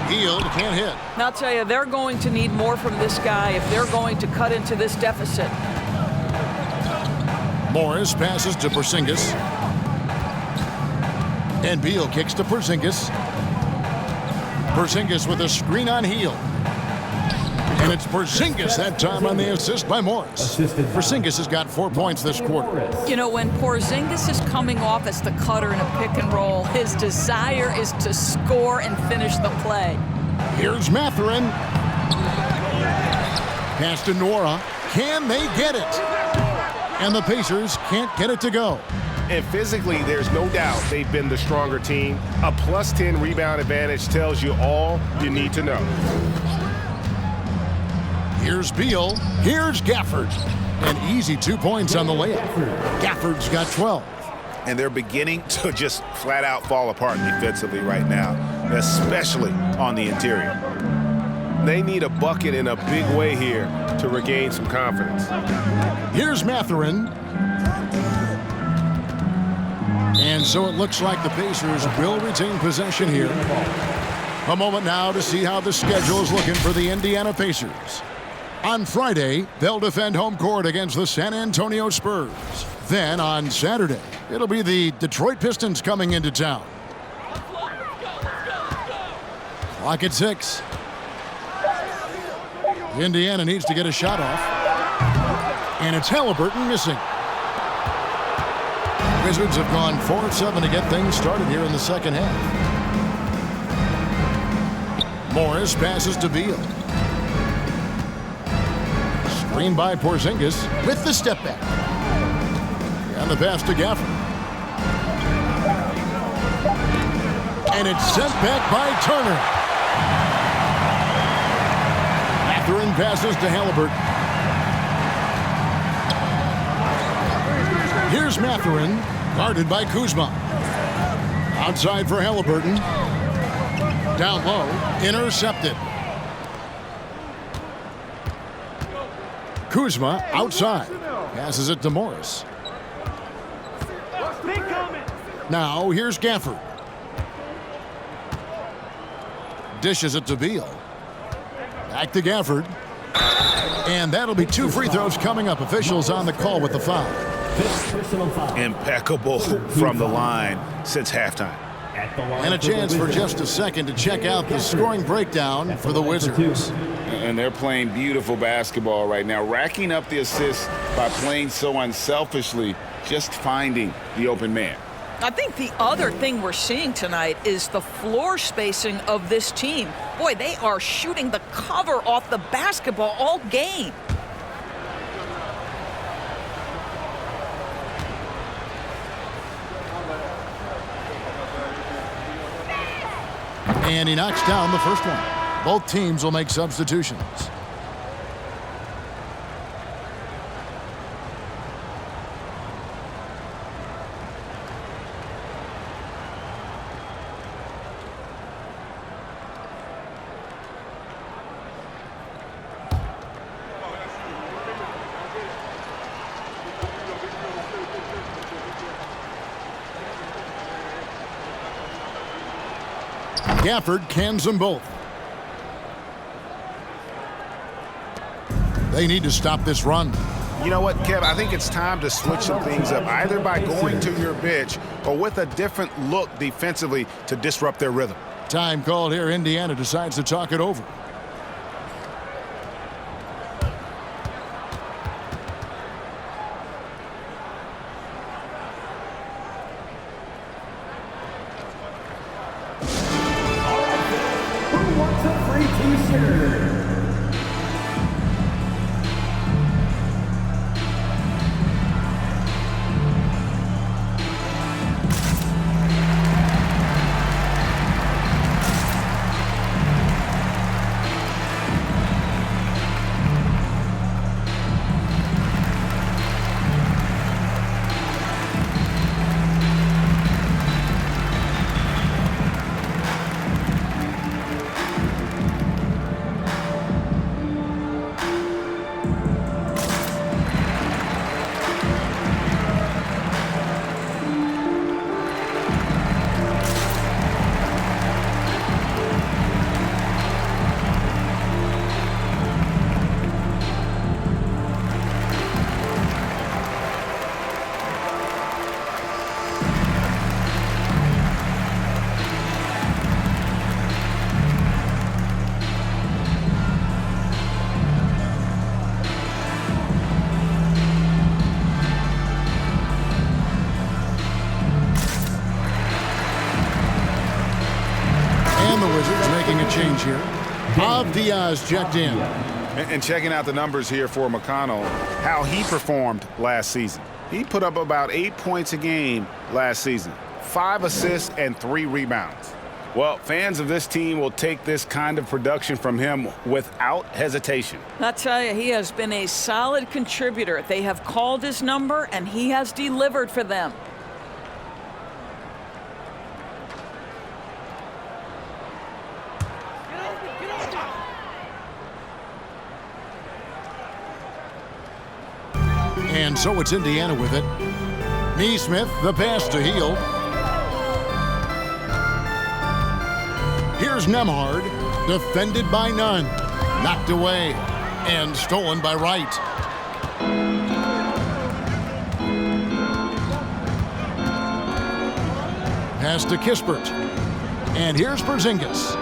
Hield can't hit. And I'll tell you, they're going to need more from this guy if they're going to cut into this deficit. Morris passes to Porzingis. And Beal kicks to Porzingis. Porzingis with a screen on Hield. And it's Porzingis that time on the assist by Morris. Porzingis has got 4 points this quarter. You know, when Porzingis is coming off as the cutter in a pick and roll, his desire is to score and finish the play. Here's Mathurin. Pass to Nwora. Can they get it? And the Pacers can't get it to go. And physically, there's no doubt they've been the stronger team. A plus 10 rebound advantage tells you all you need to know. Here's Beal. Here's Gafford. An easy 2 points on the layup. Gafford's got 12. And they're beginning to just flat out fall apart defensively right now, especially on the interior. They need a bucket in a big way here to regain some confidence. Here's Mathurin. And so it looks like the Pacers will retain possession here. A moment now to see how the schedule is looking for the Indiana Pacers. On Friday, they'll defend home court against the San Antonio Spurs. Then on Saturday, it'll be the Detroit Pistons coming into town. Clock at 6. Indiana needs to get a shot off. And it's Halliburton missing. Wizards have gone 4 of 7 to get things started here in the second half. Morris passes to Beal. Screen by Porzingis with the step back. And the pass to Gafford. And it's sent back by Turner. Mathurin passes to Halliburton. Here's Mathurin, guarded by Kuzma. Outside for Halliburton. Down low, intercepted. Kuzma outside. Passes it to Morris. Now here's Gafford. Dishes it to Beal. Back to Gafford. And that'll be 2 free throws coming up. Officials on the call with the foul. Impeccable from the line since halftime. And a chance for just a second to check out the scoring breakdown for the Wizards. And they're playing beautiful basketball right now, racking up the assists by playing so unselfishly, just finding the open man. I think the other thing we're seeing tonight is the floor spacing of this team. Boy, they are shooting the cover off the basketball all game. And he knocks down the first one. Both teams will make substitutions. Gafford cans them both. They need to stop this run. You know what, Kev? I think it's time to switch some things up, either by going to your bench or with a different look defensively to disrupt their rhythm. Time called here. Indiana decides to talk it over. Change here. Bob Diaz checked in. And checking out the numbers here for McConnell, how he performed last season. He put up about 8 points a game last season, 5 assists and 3 rebounds. Well, fans of this team will take this kind of production from him without hesitation. I'll tell you, he has been a solid contributor. They have called his number, and he has delivered for them. And so it's Indiana with it. Neesmith, the pass to Hield. Here's Nembhard, defended by none. Knocked away and stolen by Wright. Pass to Kispert. And here's Porzingis.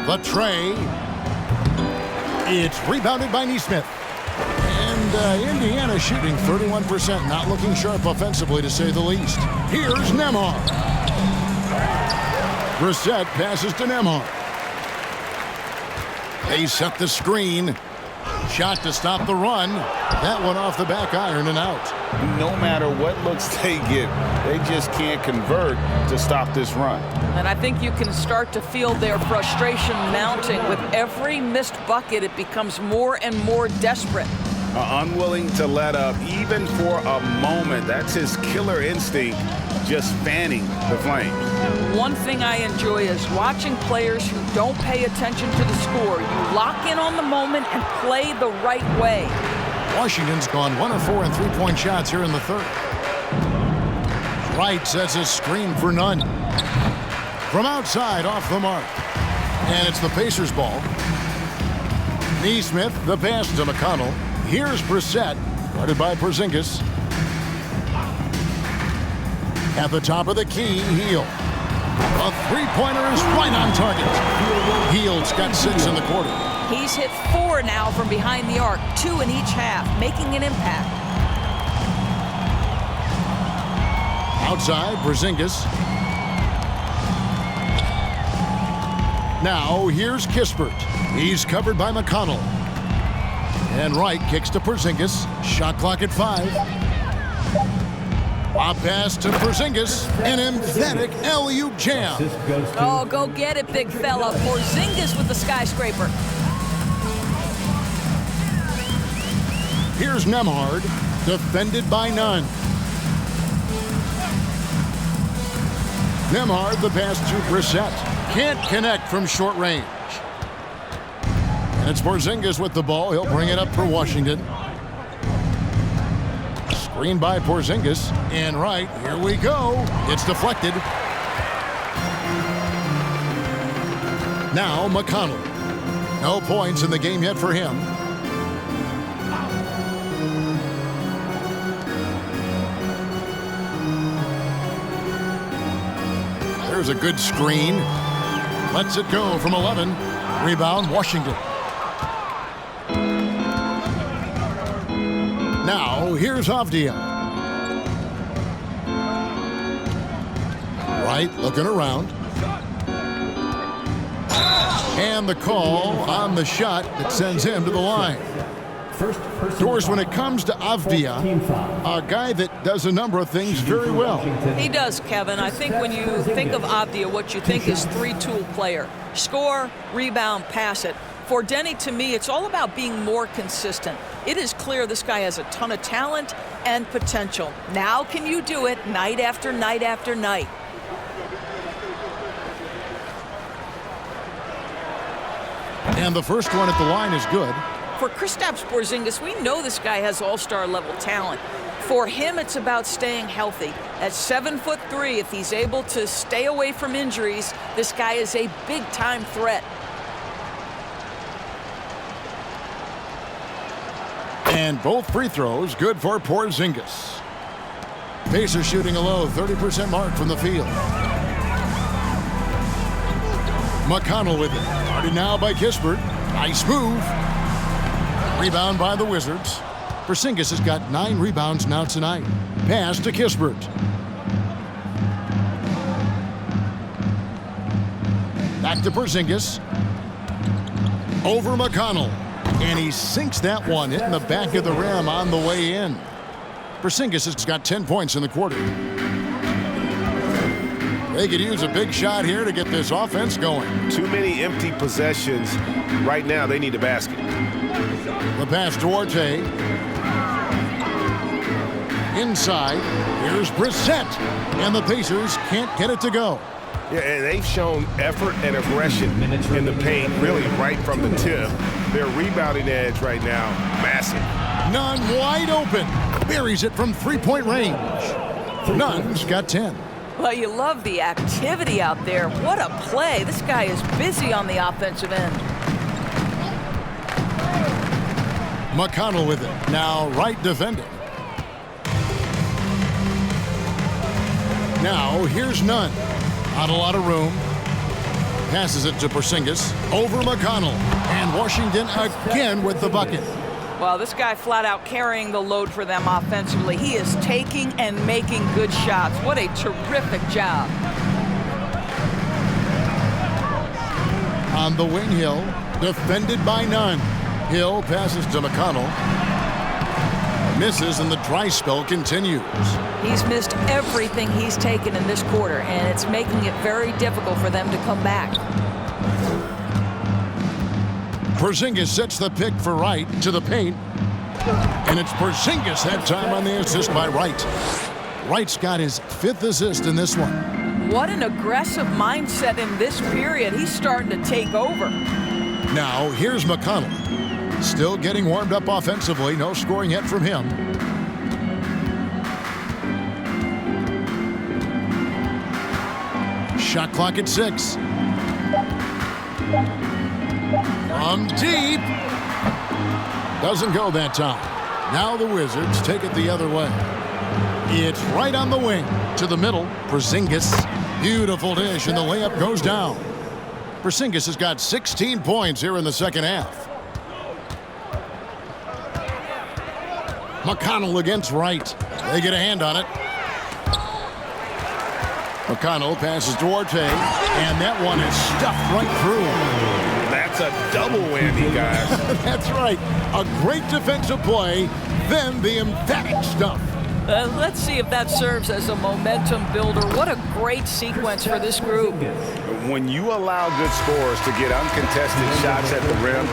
The tray. It's rebounded by Neesmith. And Indiana shooting 31%, not looking sharp offensively to say the least. Here's Nembhard. Brissett passes to Nembhard. They set the screen. Shot to stop the run. That one off the back iron and out. No matter what looks they get, they just can't convert to stop this run. And I think you can start to feel their frustration mounting. With every missed bucket, it becomes more and more desperate. Unwilling to let up even for a moment. That's his killer instinct, just fanning the flames. One thing I enjoy is watching players who don't pay attention to the score. You lock in on the moment and play the right way. Washington's gone 1 of 4 in three-point shots here in the third. Wright sets a screen for none. From outside, off the mark. And it's the Pacers' ball. Neesmith, the pass to McConnell. Here's Brissett, guarded by Porzingis. At the top of the key, Hield. A three-pointer is right on target. Hield's got 6 in the quarter. He's hit 4 now from behind the arc, 2 in each half, making an impact. Outside, Porzingis. Now, here's Kispert. He's covered by McConnell. And Wright kicks to Porzingis. Shot clock at 5. A pass to Porzingis. An emphatic alley-oop jam. Oh, go get it, big fella. Porzingis with the skyscraper. Here's Nembhard, defended by none. Nembhard, the pass to Brissett. Can't connect from short range. And it's Porzingis with the ball. He'll bring it up for Washington. Screen by Porzingis. And right, here we go. It's deflected. Now McConnell. No points in the game yet for him. There's a good screen. Lets it go from 11. Rebound, Washington. Now, here's Avdia. Wright looking around. And the call on the shot that sends him to the line. Doris, when it comes to Avdia, a guy that does a number of things very well. He does, Kevin. I think when you think of Avdia, what you think is three-tool player. Score, rebound, pass it. For Denny, to me, it's all about being more consistent. It is clear this guy has a ton of talent and potential. Now can you do it night after night after night? And the first one at the line is good. For Kristaps Porzingis, we know this guy has all-star level talent. For him, it's about staying healthy. At 7'3", if he's able to stay away from injuries, this guy is a big-time threat. And both free throws good for Porzingis. Pacers shooting a low 30% mark from the field. McConnell with it. Started now by Kispert. Nice move. Rebound by the Wizards. Porzingis has got 9 rebounds now tonight. Pass to Kispert. Back to Porzingis. Over McConnell. And he sinks that one, hitting the back of the rim on the way in. Porzingis has got 10 points in the quarter. They could use a big shot here to get this offense going. Too many empty possessions. Right now, they need a basket. The pass to Orte. Inside, here's Brissett. And the Pacers can't get it to go. Yeah, and they've shown effort and aggression in the paint, really right from the tip. Their rebounding edge right now, massive. Nunn wide open. Buries it from three-point range. Nunn's got 10. Well, you love the activity out there. What a play. This guy is busy on the offensive end. McConnell with it. Now Wright defending. Now here's Nunn. Not a lot of room. Passes it to Porzingis. Over McConnell. And Washington again with the bucket. Well, this guy flat out carrying the load for them offensively. He is taking and making good shots. What a terrific job. On the wing, Hill. Defended by Nunn. Hill passes to McConnell. Misses and the dry spell continues. He's missed everything he's taken in this quarter, and it's making it very difficult for them to come back. Porzingis sets the pick for Wright to the paint. And it's Porzingis that time on the assist by Wright. Wright's got his 5th assist in this one. What an aggressive mindset in this period. He's starting to take over. Now, here's McConnell. Still getting warmed up offensively. No scoring yet from him. Shot clock at 6. From deep. Doesn't go that time. Now the Wizards take it the other way. It's right on the wing. To the middle. Porzingis. Beautiful dish, and the layup goes down. Porzingis has got 16 points here in the second half. McConnell against Wright. They get a hand on it. McConnell passes Duarte, and that one is stuffed right through. That's a double whammy, guys. That's right. A great defensive play, then the emphatic stuff. Let's see if that serves as a momentum builder. What a great sequence for this group. When you allow good scorers to get uncontested shots at the rim,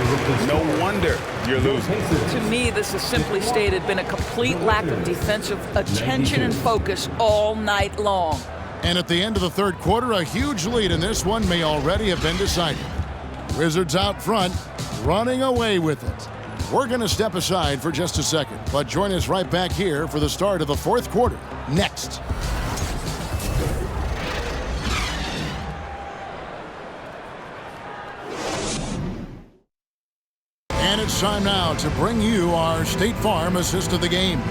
no wonder you're losing. To me, this has simply stated been a complete lack of defensive attention and focus all night long. And at the end of the third quarter, a huge lead in this one may already have been decided. Wizards out front, running away with it. We're going to step aside for just a second, but join us right back here for the start of the fourth quarter next. And it's time now to bring you our State Farm assist of the game.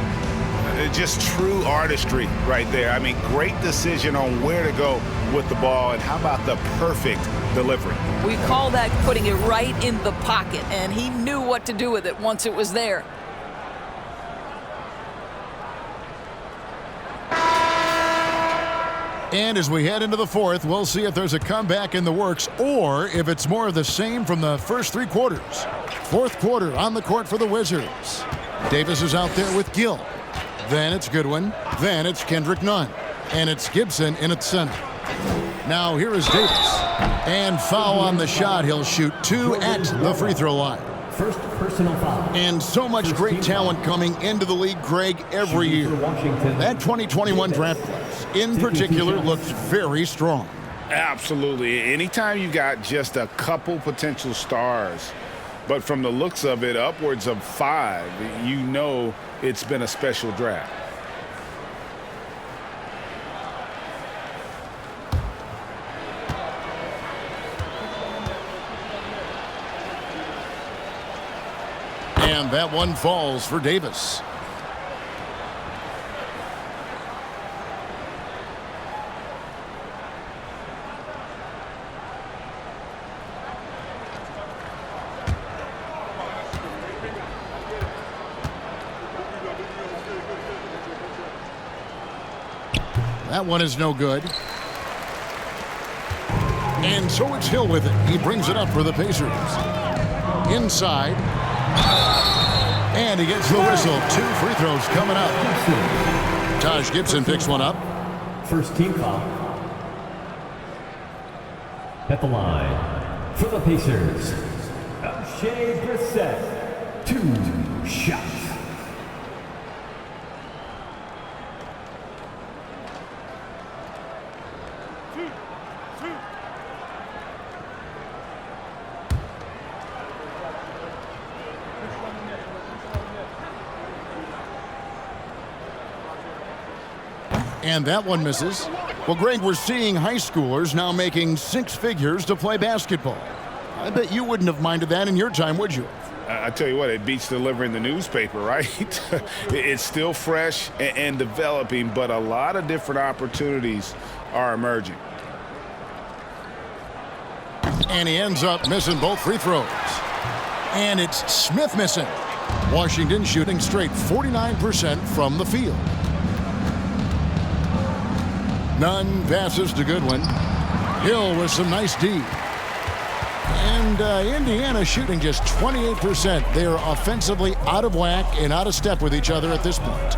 Just true artistry right there. I mean, great decision on where to go with the ball, and how about the perfect delivery? We call that putting it right in the pocket, and he knew what to do with it once it was there. And as we head into the fourth, we'll see if there's a comeback in the works or if it's more of the same from the first three quarters. Fourth quarter on the court for the Wizards. Davis is out there with Gill. Then it's Goodwin. Then it's Kendrick Nunn. And it's Gibson in at center. Now here is Davis. And foul on the shot. He'll shoot 2 at the free throw line. First personal foul. And so much great talent coming into the league, Greg, every year. That 2021 draft class, in particular, looks very strong. Absolutely. Anytime you got just a couple potential stars, but from the looks of it, upwards of 5, you know it's been a special draft. And that one falls for Davis. That one is no good. And so it's Hill with it. He brings it up for the Pacers. Inside. And he gets the whistle. 2 free throws coming up. Taj Gibson picks one up. First team foul. At the line for the Pacers, Xbsx, 2 shots. And that one misses. Well, Greg, we're seeing high schoolers now making 6 figures to play basketball. I bet you wouldn't have minded that in your time, would you? I tell you what, it beats delivering the newspaper, right? It's still fresh and developing, but a lot of different opportunities are emerging. And he ends up missing both free throws. And it's Smith missing. Washington shooting straight 49% from the field. Nunn passes to Goodwin. Hill with some nice D. And Indiana shooting just 28%. They are offensively out of whack and out of step with each other at this point.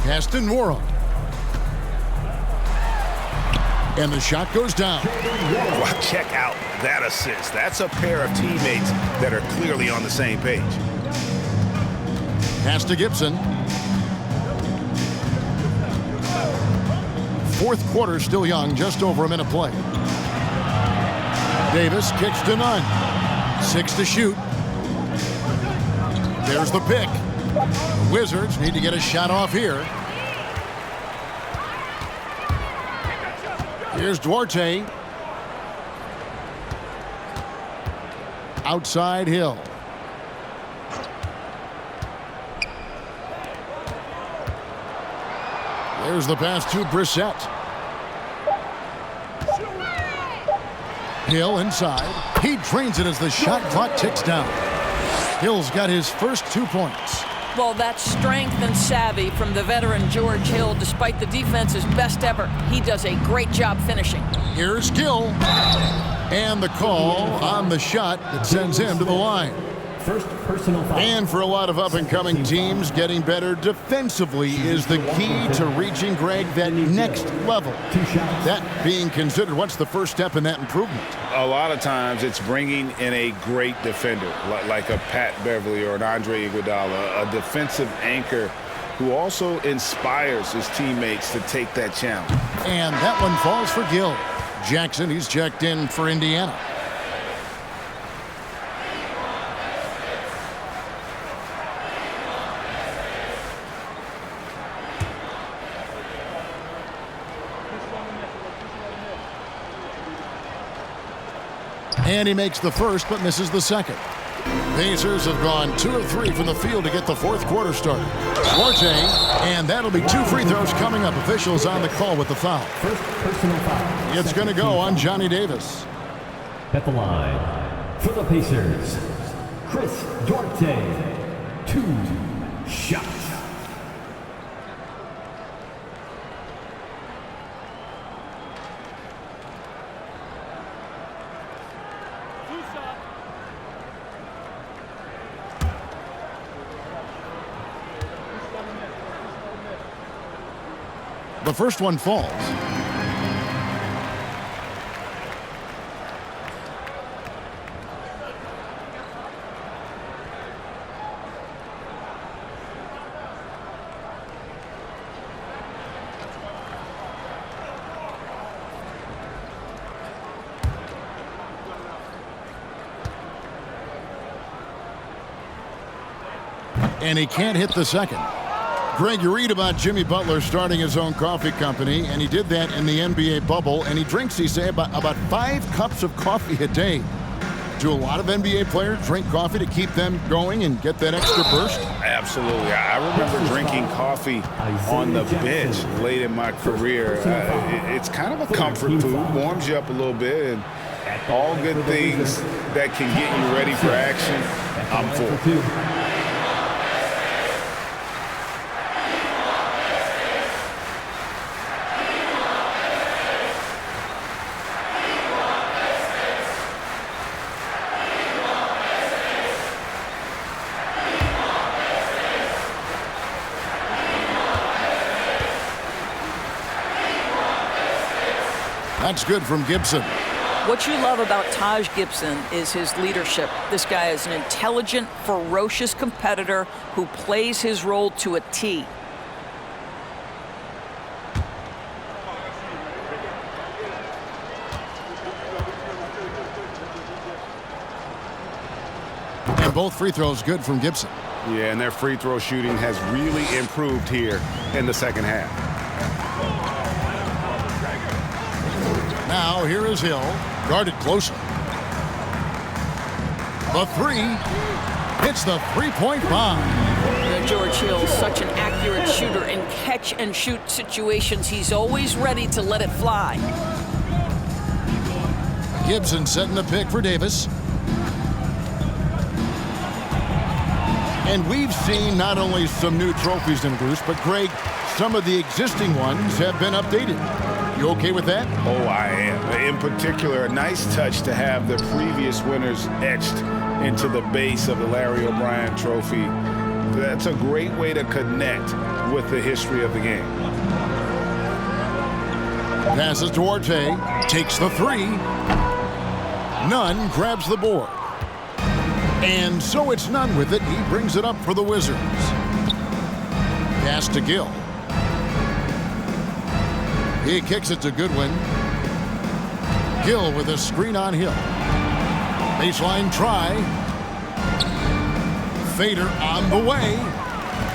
Aston Morrow. And the shot goes down. Well, check out that assist. That's a pair of teammates that are clearly on the same page. Pass to Gibson. Fourth quarter still young, just over a minute play. Davis kicks to Nunn. 6 to shoot. There's the pick. The Wizards need to get a shot off here. Here's Duarte. Outside Hill. There's the pass to Brissett. Hill inside. He drains it as the shot clock ticks down. Hill's got his first 2 points. Well, that's strength and savvy from the veteran George Hill. Despite the defense's best effort, he does a great job finishing. Here's Gill. And the call on the shot that sends him to the line. First personal foul. And for a lot of up-and-coming teams, getting better defensively is the key to reaching, Greg, that next level. That being considered, what's the first step in that improvement? A lot of times it's bringing in a great defender, like a Pat Beverly or an Andre Iguodala, a defensive anchor who also inspires his teammates to take that challenge. And that one falls for Gill. Jackson, he's checked in for Indiana. And he makes the first, but misses the second. Pacers have gone 2 of 3 from the field to get the fourth quarter started. Duarte, and that'll be 2 free throws coming up. Officials on the call with the foul. First personal foul. It's going to go on Johnny Davis. At the line for the Pacers, Chris Duarte. 2 shots. The first one falls. And he can't hit the second. Greg, you read about Jimmy Butler starting his own coffee company, and he did that in the NBA bubble, and he drinks, he say, about 5 cups of coffee a day. Do a lot of NBA players drink coffee to keep them going and get that extra burst? Absolutely. I remember drinking coffee on the bench late in my career. It's kind of a comfort food, warms you up a little bit, and all good things that can get you ready for action, I'm for. That's good from Gibson. What you love about Taj Gibson is his leadership. This guy is an intelligent, ferocious competitor who plays his role to a T. And both free throws good from Gibson. Yeah, and their free throw shooting has really improved here in the second half. Now here is Hill, guarded closely. The three hits the three-point bomb. George Hill, such an accurate shooter in catch-and-shoot situations. He's always ready to let it fly. Gibson setting the pick for Davis. And we've seen not only some new trophies introduced, but Greg, some of the existing ones have been updated. You okay with that? Oh, I am. In particular, a nice touch to have the previous winners etched into the base of the Larry O'Brien trophy. That's a great way to connect with the history of the game. Passes Duarte, takes the three. Nunn grabs the board. And so it's Nunn with it. He brings it up for the Wizards. Pass to Gill. He kicks it to Goodwin. Gill with a screen on Hill. Baseline try. Fader on the way.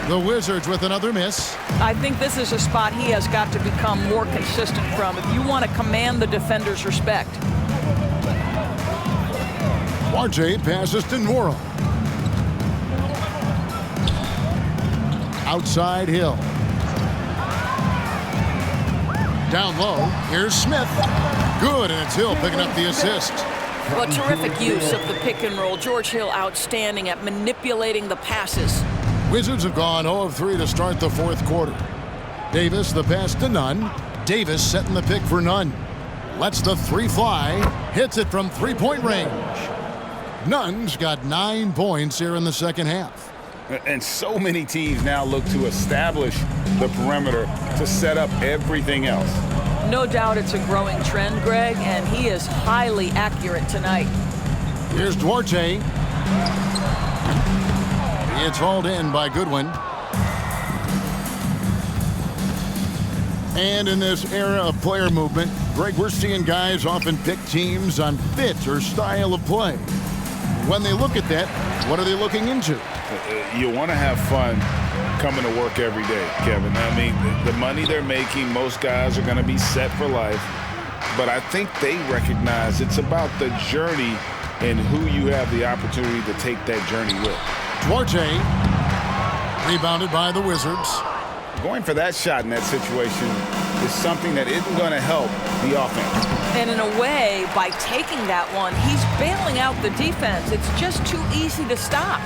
The Wizards with another miss. I think this is a spot he has got to become more consistent from if you want to command the defender's respect. Duarte passes to Nora. Outside Hill. Down low, here's Smith. Good, and it's Hill picking up the assist. Well, terrific use of the pick and roll. George Hill outstanding at manipulating the passes. Wizards have gone 0 of 3 to start the fourth quarter. Davis, the pass to Nunn. Davis setting the pick for Nunn. Lets the three fly. Hits it from three-point range. Nunn's got 9 points here in the second half. And so many teams now look to establish the perimeter to set up everything else. No doubt it's a growing trend, Greg, and he is highly accurate tonight. Here's Duarte. It's hauled in by Goodwin. And in this era of player movement, Greg, we're seeing guys often pick teams on fit or style of play. When they look at that, what are they looking into? You want to have fun coming to work every day, Kevin. I mean, the money they're making, most guys are going to be set for life. But I think they recognize it's about the journey and who you have the opportunity to take that journey with. Duarte, rebounded by the Wizards. Going for that shot in that situation is something that isn't going to help the offense. And in a way, by taking that one, he's bailing out the defense. It's just too easy to stop.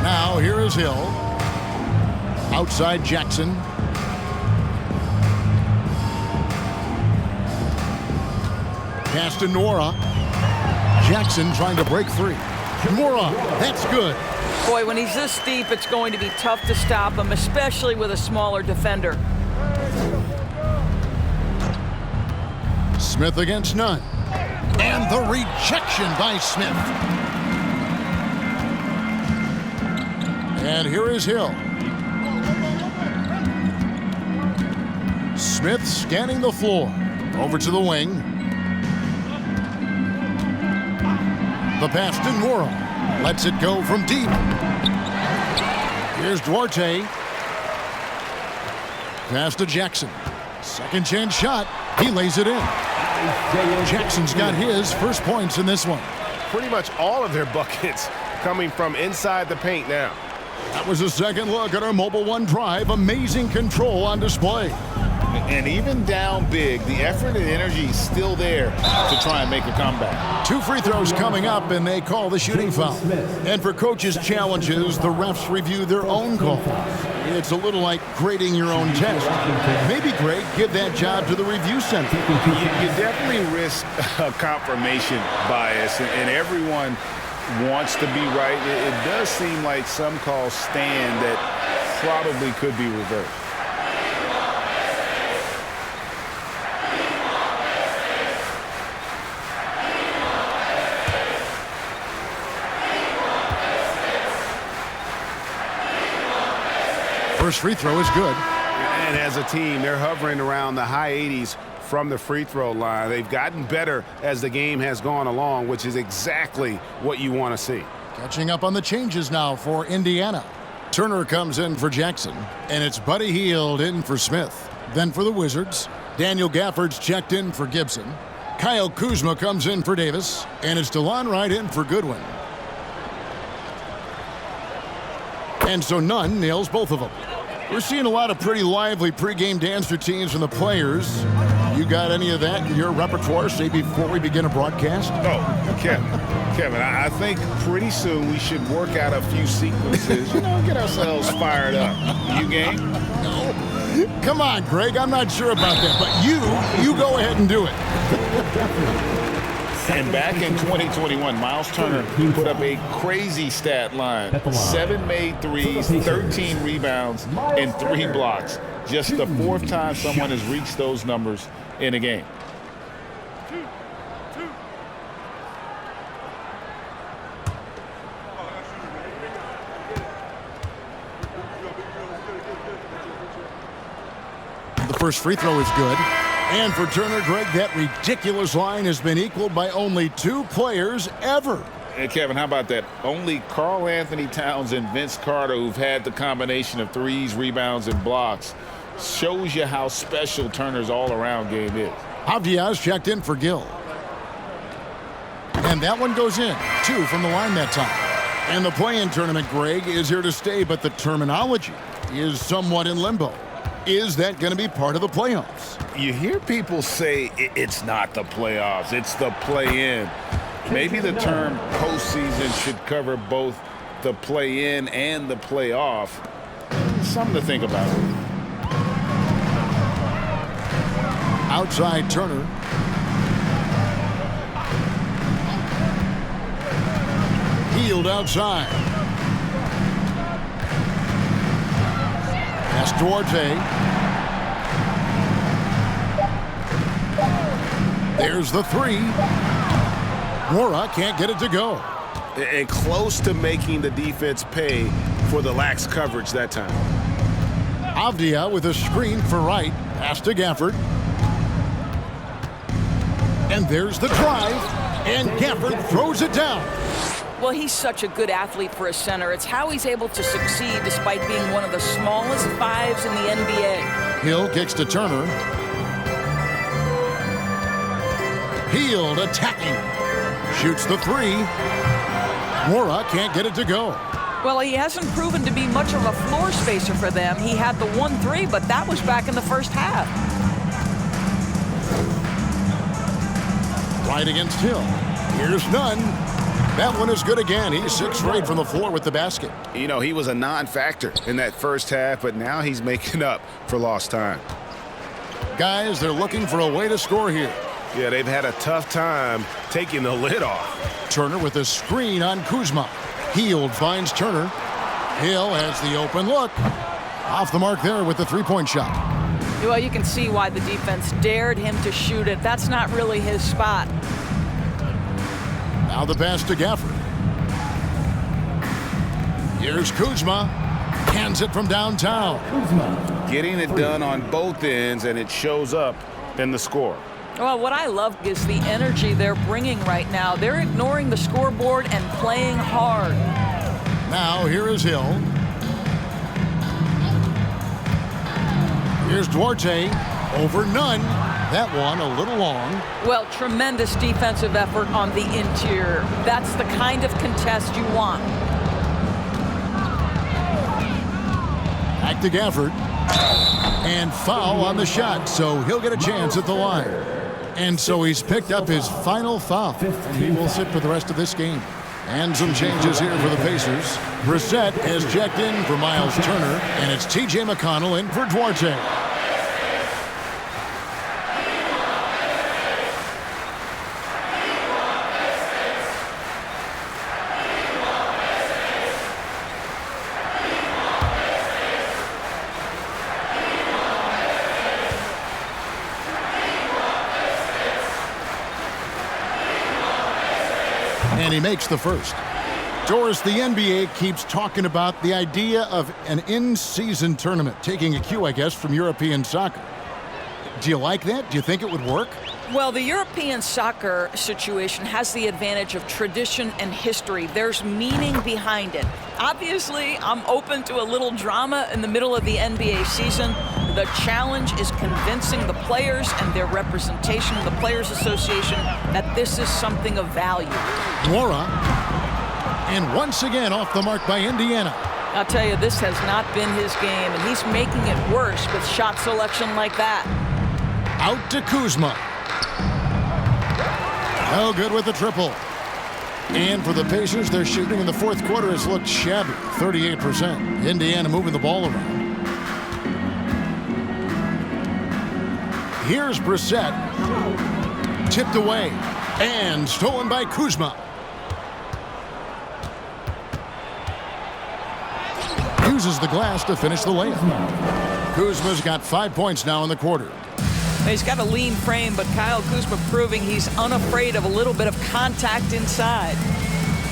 Now here is Hill. Outside Jackson. Pass to Nora. Jackson trying to break free. Nora, that's good. Boy, when he's this deep, it's going to be tough to stop him, especially with a smaller defender. Smith against Nunn. And the rejection by Smith. And here is Hill. Smith scanning the floor. Over to the wing. The pass to Nora. Lets it go from deep. Here's Duarte. Pass to Jackson. Second chance shot. He lays it in. Jackson's got his first points in this one. Pretty much all of their buckets coming from inside the paint now. That was a second look at our Mobile One drive. Amazing control on display. And even down big, the effort and energy is still there to try and make a comeback. 2 free throws coming up, and they call the shooting foul. And for coaches' challenges, the refs review their own call. It's a little like grading your own test. Maybe, Greg, give that job to the review center. You definitely risk a confirmation bias, and everyone wants to be right. It does seem like some calls stand that probably could be reversed. First free throw is good. And as a team, they're hovering around the high 80s from the free throw line. They've gotten better as the game has gone along, which is exactly what you want to see. Catching up on the changes now for Indiana. Turner comes in for Jackson, and it's Buddy Hield in for Smith. Then for the Wizards, Daniel Gafford's checked in for Gibson. Kyle Kuzma comes in for Davis, and it's DeLon Wright in for Goodwin. And so Nunn nails both of them. We're seeing a lot of pretty lively pregame dance routines from the players. You got any of that in your repertoire, say, before we begin a broadcast? Oh, Kevin, I think pretty soon we should work out a few sequences, get ourselves fired up. You game? No. Come on, Greg, I'm not sure about that, but you go ahead and do it. And back in 2021, Miles Turner put up a crazy stat line. 7 made threes, 13 rebounds, and 3 blocks. Just the 4th time someone has reached those numbers in a game. The first free throw is good. And for Turner, Greg, that ridiculous line has been equaled by only 2 players ever. Hey, Kevin, how about that? Only Karl Anthony Towns and Vince Carter, who've had the combination of threes, rebounds, and blocks, shows you how special Turner's all-around game is. Avdiaz checked in for Gill. And that one goes in. 2 from the line that time. And the play-in tournament, Greg, is here to stay, but the terminology is somewhat in limbo. Is that going to be part of the playoffs? You hear people say it's not the playoffs, it's the play-in. Maybe the term postseason should cover both the play in and the play off. Something to think about. Outside Turner. Healed outside. Pass Duarte. There's the three. Mora can't get it to go. And close to making the defense pay for the lax coverage that time. Avdia with a screen for Wright. Pass to Gafford. And there's the drive. And Gafford throws it down. Well, he's such a good athlete for a center. It's how he's able to succeed despite being one of the smallest fives in the NBA. Hill kicks to Turner. Healed attacking. Shoots the three. Mora can't get it to go. Well, he hasn't proven to be much of a floor spacer for them. He had the 1-3, but that was back in the first half. Right against Hill. Here's none. That one is good again. He's 6 straight from the floor with the basket. You know, he was a non-factor in that first half, but now he's making up for lost time. Guys, they're looking for a way to score here. Yeah, they've had a tough time taking the lid off. Turner with a screen on Kuzma. Healed finds Turner. Hill has the open look. Off the mark there with the three-point shot. Well, you can see why the defense dared him to shoot it. That's not really his spot. Now the pass to Gafford. Here's Kuzma. Hands it from downtown. Getting it done on both ends, and it shows up in the score. Well, what I love is the energy they're bringing right now. They're ignoring the scoreboard and playing hard. Now here is Hill. Here's Duarte. Over none. That one a little long. Well, tremendous defensive effort on the interior. That's the kind of contest you want. Back to Gafford. And foul on the shot, so he'll get a chance at the line. And so he's picked up his final foul. And he will sit for the rest of this game. And some changes here for the Pacers. Brissett has checked in for Miles Turner, and it's T.J. McConnell in for Duarte. And he makes the first. Doris, the NBA keeps talking about the idea of an in-season tournament, taking a cue, I guess, from European soccer. Do you like that? Do you think it would work? Well, the European soccer situation has the advantage of tradition and history. There's meaning behind it. Obviously, I'm open to a little drama in the middle of the NBA season. The challenge is convincing the players and their representation of the Players Association that this is something of value. Mora, and once again off the mark by Indiana. I'll tell you, this has not been his game, and he's making it worse with shot selection like that. Out to Kuzma. No good with the triple. And for the Pacers, their shooting in the fourth quarter has looked shabby, 38%. Indiana moving the ball around. Here's Brissett. Tipped away and stolen by Kuzma. Uses the glass to finish the layup. Kuzma's got 5 points now in the quarter. He's got a lean frame, but Kyle Kuzma proving he's unafraid of a little bit of contact inside.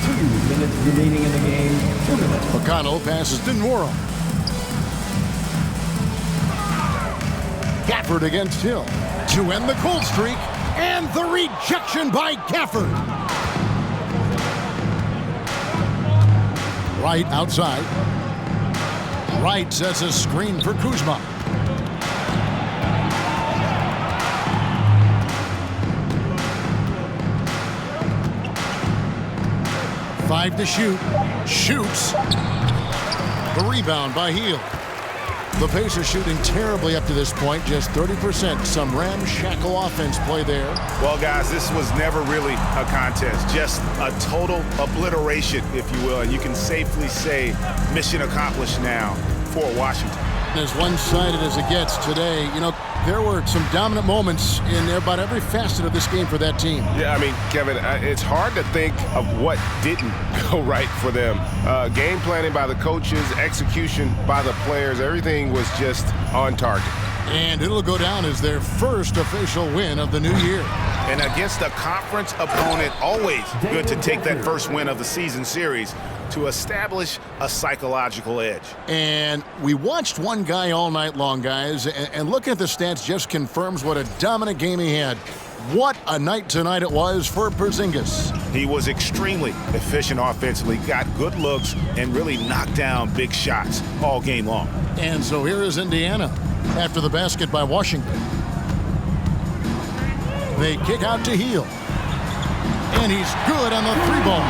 2 minutes remaining in the game. 2 minutes. McConnell passes to Nora. Gafford against Hill to end the cold streak, and the rejection by Gafford. Wright outside. Wright sets a screen for Kuzma. Five to shoot. Shoots. The rebound by Hill. The Pacers shooting terribly up to this point, just 30%. Some ramshackle offense play there. Well, guys, this was never really a contest, just a total obliteration, if you will. And you can safely say mission accomplished now for Washington. As one-sided as it gets today, you know, there were some dominant moments in about every facet of this game for that team. Yeah, I mean, Kevin, it's hard to think of what didn't go right for them. Game planning by the coaches, execution by the players, everything was just on target. And it'll go down as their first official win of the new year. And against a conference opponent, always good to take that first win of the season series to establish a psychological edge. And we watched one guy all night long, guys, and looking at the stats just confirms what a dominant game he had. What a night tonight it was for Porzingis. He was extremely efficient offensively, got good looks, and really knocked down big shots all game long. And so here is Indiana after the basket by Washington. They kick out to Hield. And he's good on the three ball.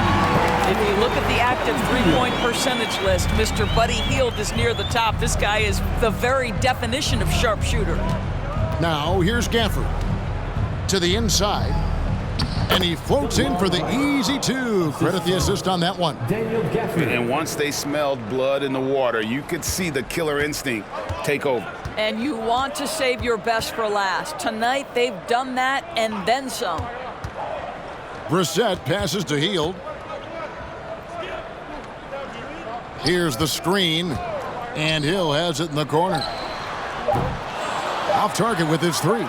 If you look at the active three-point percentage list, Mr. Buddy Hield is near the top. This guy is the very definition of sharpshooter. Now here's Gafford to the inside. And he floats in for the easy two. Credit the assist on that one. And once they smelled blood in the water, you could see the killer instinct take over. And you want to save your best for last. Tonight, they've done that and then some. Brissett passes to Hield. Here's the screen, and Hill has it in the corner. Off target with his three.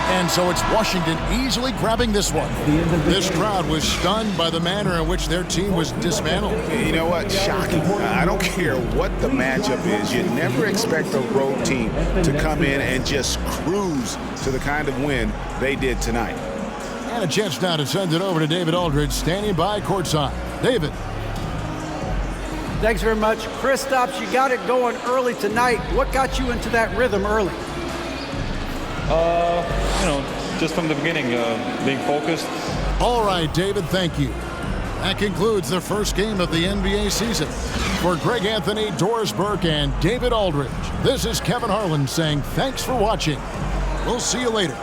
And so it's Washington easily grabbing this one. This crowd was stunned by the manner in which their team was dismantled. You know what? Shocking. I don't care what the matchup is. You never expect a road team to come in and just cruise to the kind of win they did tonight. And a chance now to send it over to David Aldridge, standing by courtside. David. Thanks very much. Kristaps, you got it going early tonight. What got you into that rhythm early? Just from the beginning, being focused. All right, David, thank you. That concludes the first game of the NBA season. For Greg Anthony, Doris Burke, and David Aldridge, this is Kevin Harlan saying thanks for watching. We'll see you later.